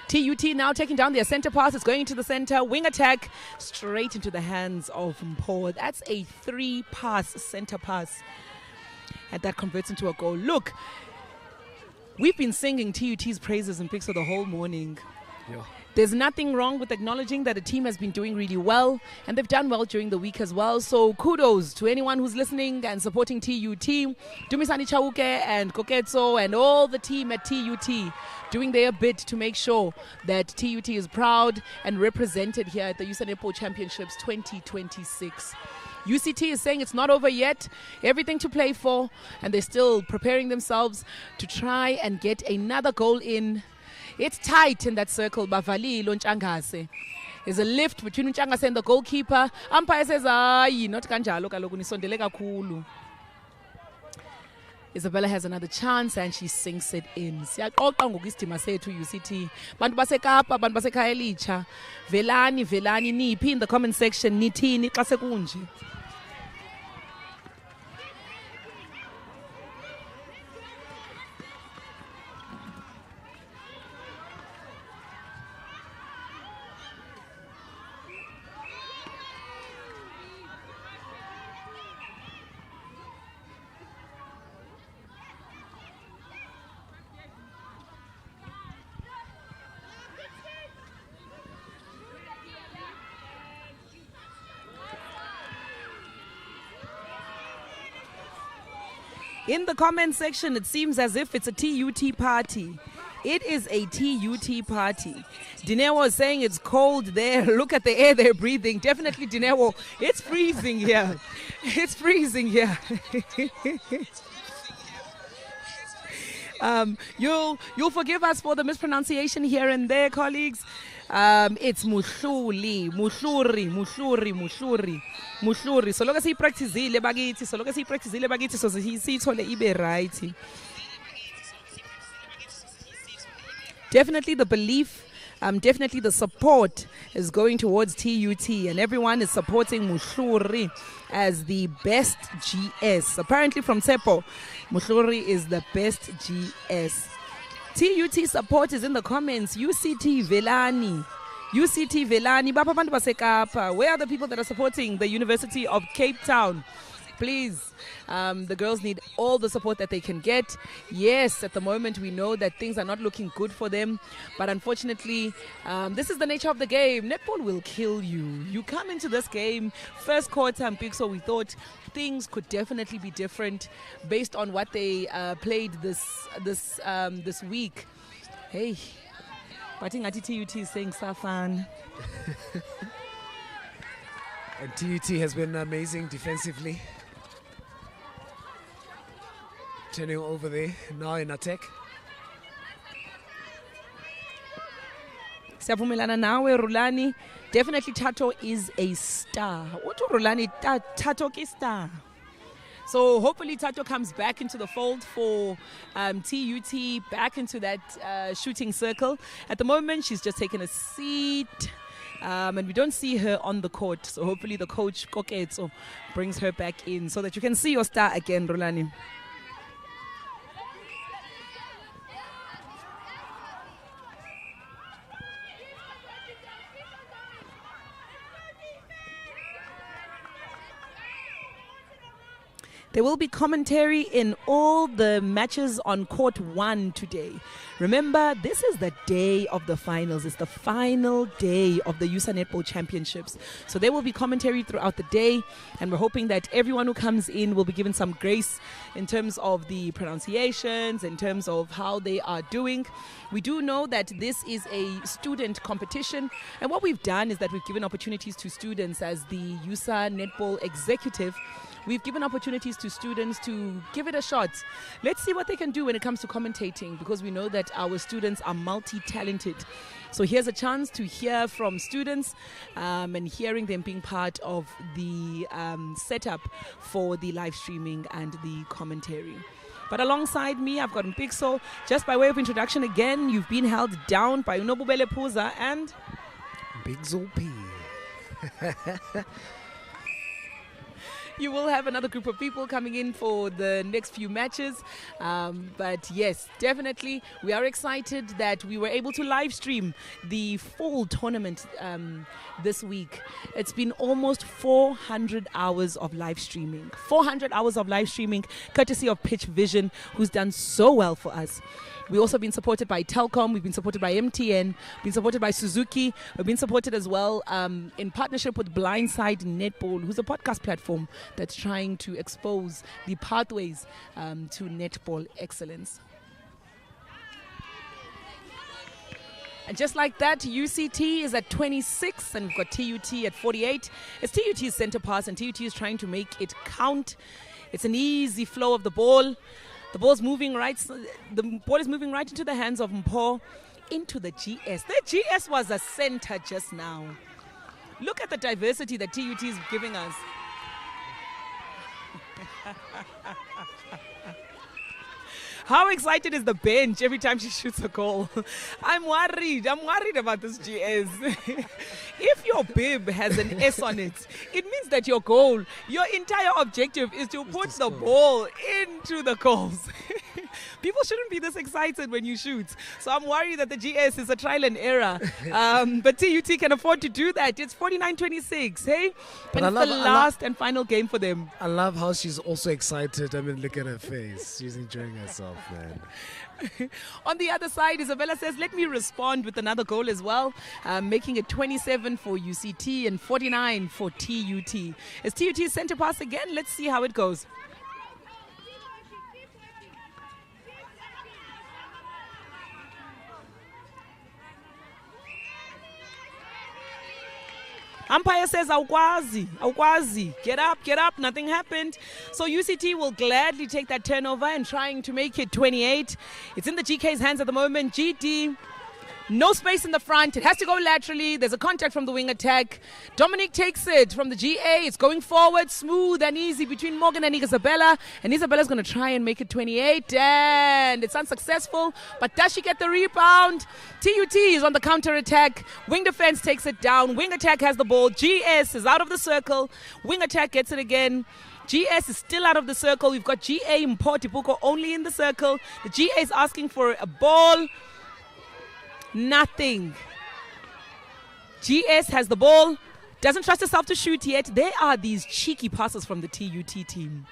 Speaker 1: TUT now taking down their center pass. It's going into the center. Wing attack straight into the hands of Mpho. That's a 3-pass center pass. And that converts into a goal. Look, we've been singing TUT's praises and picks for the whole morning.
Speaker 2: Yeah.
Speaker 1: There's nothing wrong with acknowledging that a team has been doing really well, and they've done well during the week as well. So kudos to anyone who's listening and supporting TUT. Dumisani Chauke and Koketso and all the team at TUT doing their bit to make sure that TUT is proud and represented here at the USSA Netball Championships 2026. UCT is saying it's not over yet, everything to play for, and they're still preparing themselves to try and get another goal in. It's tight in that circle. Bavali Lonchangase. There's a lift between Unchangase and the goalkeeper. Umpire says, not kanjalo kaloku nisondele kakhulu. Isabella has another chance and she sinks it in. Siyaxoxa ngokusidima sethu UCT. Bantu baseKapa, bantu basekhaya elitsha. Velani niphi in the comment section nithini xa sekunje. In the comment section, it seems as if it's a TUT party. It is a TUT party. Dinewo is saying it's cold there. Look at the air they're breathing. Definitely, Dinewo, it's freezing here. It's freezing here. You'll forgive us for the mispronunciation here and there, colleagues. It's Muhluri. So long as he practicile bagithi, so sithole ibe right. Definitely the belief, definitely the support is going towards TUT, and everyone is supporting Muhluri as the best GS. Apparently from Tsepo, Muhluri is the best GS. TUT support is in the comments. UCT Velani. Bapa bantu baseKapa. Where are the people that are supporting the University of Cape Town? Please, the girls need all the support that they can get. Yes, at the moment we know that things are not looking good for them, but unfortunately, this is the nature of the game. Netball will kill you. You come into this game, first quarter, and so we thought things could definitely be different based on what they played this week. Hey, but I think TUT is saying Safan.
Speaker 2: And TUT has been amazing defensively. Turning over there, now in attack.
Speaker 1: Siyavumelana nawe Rulani. Definitely Tato is a star. What Rulani Tato is star. So hopefully Tato comes back into the fold for TUT, back into that shooting circle. At the moment, she's just taken a seat. And we don't see her on the court. So hopefully the coach Koketso brings her back in so that you can see your star again, Rulani. There will be commentary in all the matches on court 1 today. Remember, this is the day of the finals. It's the final day of the USSA Netball Championships. So there will be commentary throughout the day, and we're hoping that everyone who comes in will be given some grace in terms of the pronunciations, in terms of how they are doing. We do know that this is a student competition, and what we've done is that we've given opportunities to students as the USSA Netball Executive. We've given opportunities to students to give it a shot. Let's see what they can do when it comes to commentating, because we know that our students are multi-talented. So here's a chance to hear from students and hearing them being part of the setup for the live streaming and the commentary. But alongside me, I've got Mpixo. Just by way of introduction again, you've been held down by Unobubele Puza and
Speaker 2: Mpixo P.
Speaker 1: You will have another group of people coming in for the next few matches. But yes, definitely, we are excited that we were able to live stream the fall tournament this week. It's been almost 400 hours of live streaming. 400 hours of live streaming, courtesy of Pitch Vision, who's done so well for us. We've also been supported by Telkom, we've been supported by MTN, been supported by Suzuki, we've been supported as well in partnership with Blindside Netball, who's a podcast platform that's trying to expose the pathways to netball excellence. And just like that, UCT is at 26 and we've got TUT at 48. It's TUT's center pass and TUT is trying to make it count. It's an easy flow of the ball. The ball is moving right into the hands of Mpho, into the GS. The GS was a center just now. Look at the diversity that TUT is giving us. How excited is the bench every time she shoots a goal? I'm worried about this GS. If your bib has an S on it, it means that your goal, your entire objective is to put the ball into the goals. People shouldn't be this excited when you shoot. So I'm worried that the GS is a trial and error. But TUT can afford to do that. It's 49-26, hey?
Speaker 2: But
Speaker 1: and it's the last and final game for them.
Speaker 2: I love how she's also excited. I mean, look at her face. She's enjoying herself, man.
Speaker 1: On the other side, Isabella says, let me respond with another goal as well, making it 27 for UCT and 49 for TUT. It's TUT's center pass again. Let's see how it goes. Umpire says, awukwazi, get up, nothing happened. So UCT will gladly take that turnover and trying to make it 28. It's in the GK's hands at the moment. GD, no space in the front. It has to go laterally. There's a contact from the wing attack. Dominic takes it from the GA. It's going forward, smooth and easy between Morgan and Isabella. And Isabella's going to try and make it 28. And it's unsuccessful. But does she get the rebound? TUT is on the counter attack. Wing defense takes it down. Wing attack has the ball. GS is out of the circle. Wing attack gets it again. GS is still out of the circle. We've got GA Mpotibuko only in the circle. The GA is asking for a ball. Nothing. GS has the ball. Doesn't trust herself to shoot yet. There are these cheeky passes from the TUT team.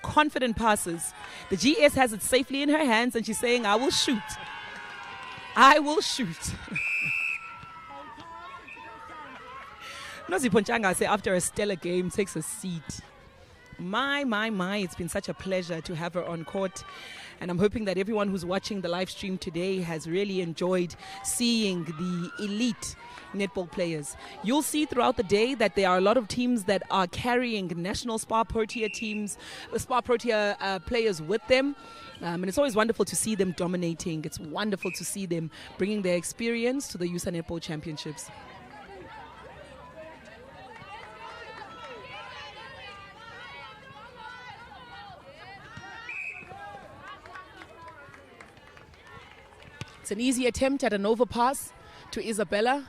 Speaker 1: Confident passes. The GS has it safely in her hands and she's saying, I will shoot. Nozi Ponchanga say after a stellar game takes a seat. My, it's been such a pleasure to have her on court. And I'm hoping that everyone who's watching the live stream today has really enjoyed seeing the elite netball players. You'll see throughout the day that there are a lot of teams that are carrying national Spar Protea teams, Spar Protea players with them. And it's always wonderful to see them dominating. It's wonderful to see them bringing their experience to the USSA Netball Championships. It's an easy attempt at an overpass to Isabella.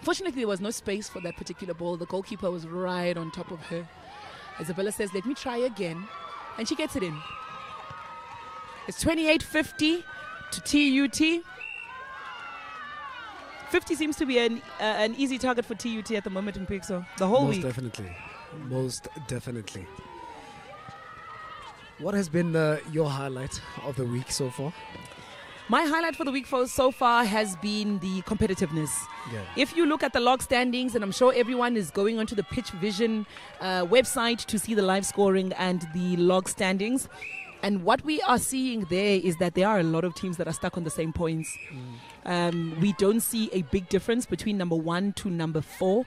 Speaker 1: Fortunately, there was no space for that particular ball. The goalkeeper was right on top of her. Isabella says, let me try again. And she gets it in. It's 28-50 to TUT. 50 seems to be an easy target for TUT at the moment in Pixel. The whole week.
Speaker 2: Most definitely. What has been your highlight of the week so far?
Speaker 1: My highlight for the week so far has been the competitiveness.
Speaker 2: Yeah.
Speaker 1: If you look at the log standings, and I'm sure everyone is going onto the Pitch Vision website to see the live scoring and the log standings. And what we are seeing there is that there are a lot of teams that are stuck on the same points. We don't see a big difference between number 1 to number 4.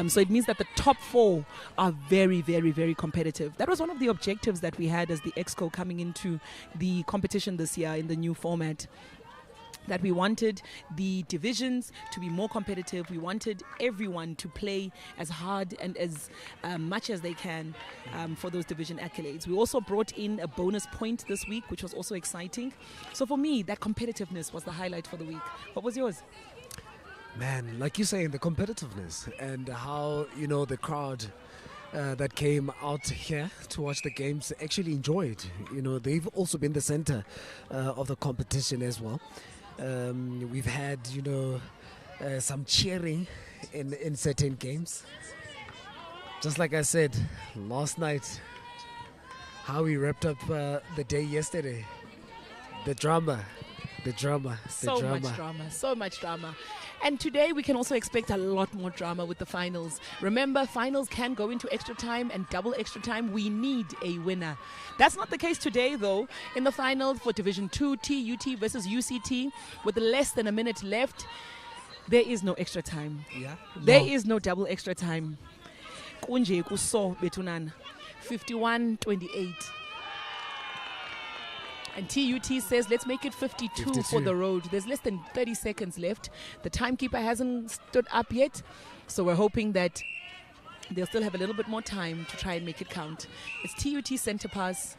Speaker 1: So it means that the top 4 are very, very, very competitive. That was one of the objectives that we had as the Exco coming into the competition this year in the new format. That we wanted the divisions to be more competitive. We wanted everyone to play as hard and as much as they can for those division accolades. We also brought in a bonus point this week, which was also exciting. So for me, that competitiveness was the highlight for the week. What was yours?
Speaker 2: Man, like you're saying, the competitiveness and how, the crowd that came out here to watch the games actually enjoyed. They've also been the center of the competition as well. We've had, some cheering in certain games. Just like I said last night, how we wrapped up the day yesterday. The drama.
Speaker 1: So much drama. And today we can also expect a lot more drama with the finals. Remember, finals can go into extra time and double extra time. We need a winner. That's not the case today, though. In the final for Division 2, TUT versus UCT, with less than a minute left, there is no extra time.
Speaker 2: Yeah.
Speaker 1: There is no double extra time. Kunje kuso betunana. 51-28. And TUT says, let's make it 52 for the road. There's less than 30 seconds left. The timekeeper hasn't stood up yet. So we're hoping that they'll still have a little bit more time to try and make it count. It's TUT center pass.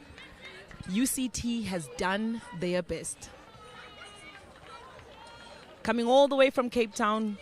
Speaker 1: UCT has done their best. Coming all the way from Cape Town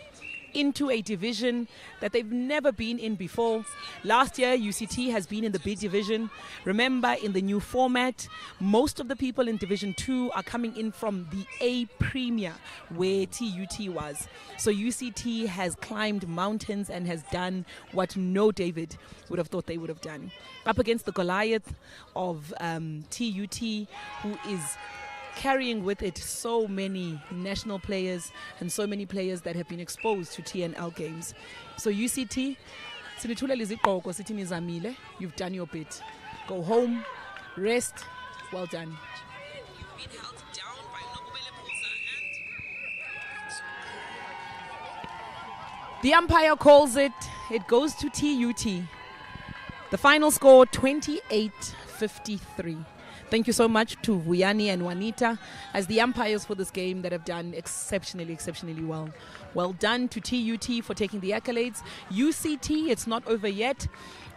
Speaker 1: into a division that they've never been in before. Last year, UCT has been in the B division. Remember, in the new format, most of the people in Division 2 are coming in from the A Premier, where TUT was. So UCT has climbed mountains and has done what no David would have thought they would have done. Up against the Goliath of TUT, who is carrying with it so many national players and so many players that have been exposed to TNL games. So UCT, you've done your bit. Go home, rest, well done. You've been held down by the umpire calls it. It goes to TUT. The final score, 28-53. Thank you so much to Vuyani and Juanita as the umpires for this game that have done exceptionally well. Well done to TUT for taking the accolades. UCT, it's not over yet.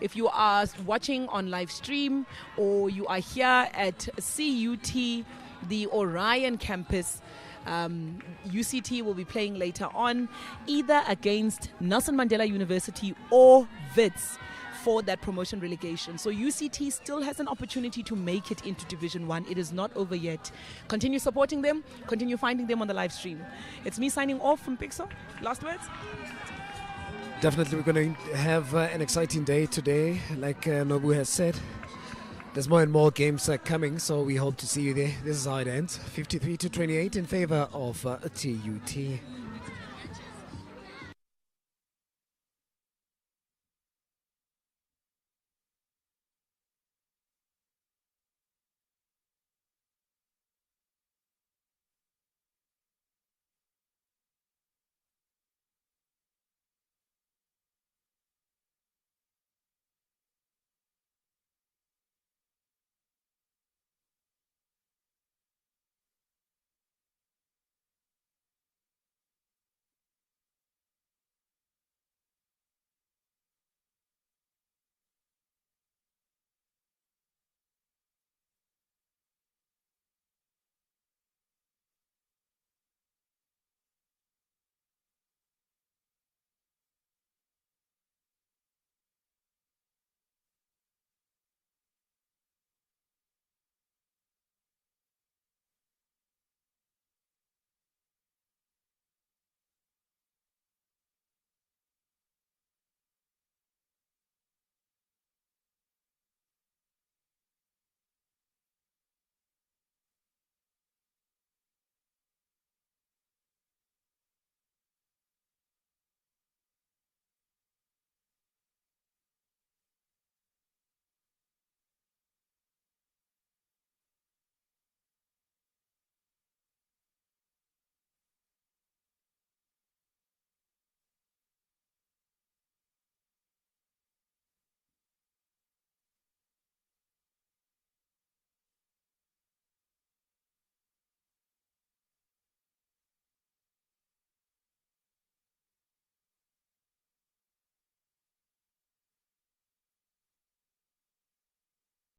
Speaker 1: If you are watching on live stream or you are here at CUT, the Orion campus, UCT will be playing later on either against Nelson Mandela University or WITS for that promotion relegation. So UCT still has an opportunity to make it into Division 1. It is not over yet. Continue supporting them. Continue finding them on the live stream. It's me signing off from Pixel. Last words?
Speaker 2: Definitely we're going to have an exciting day today. Like Nobu has said, there's more and more games coming, so we hope to see you there. This is how it ends. 53-28 in favor of TUT.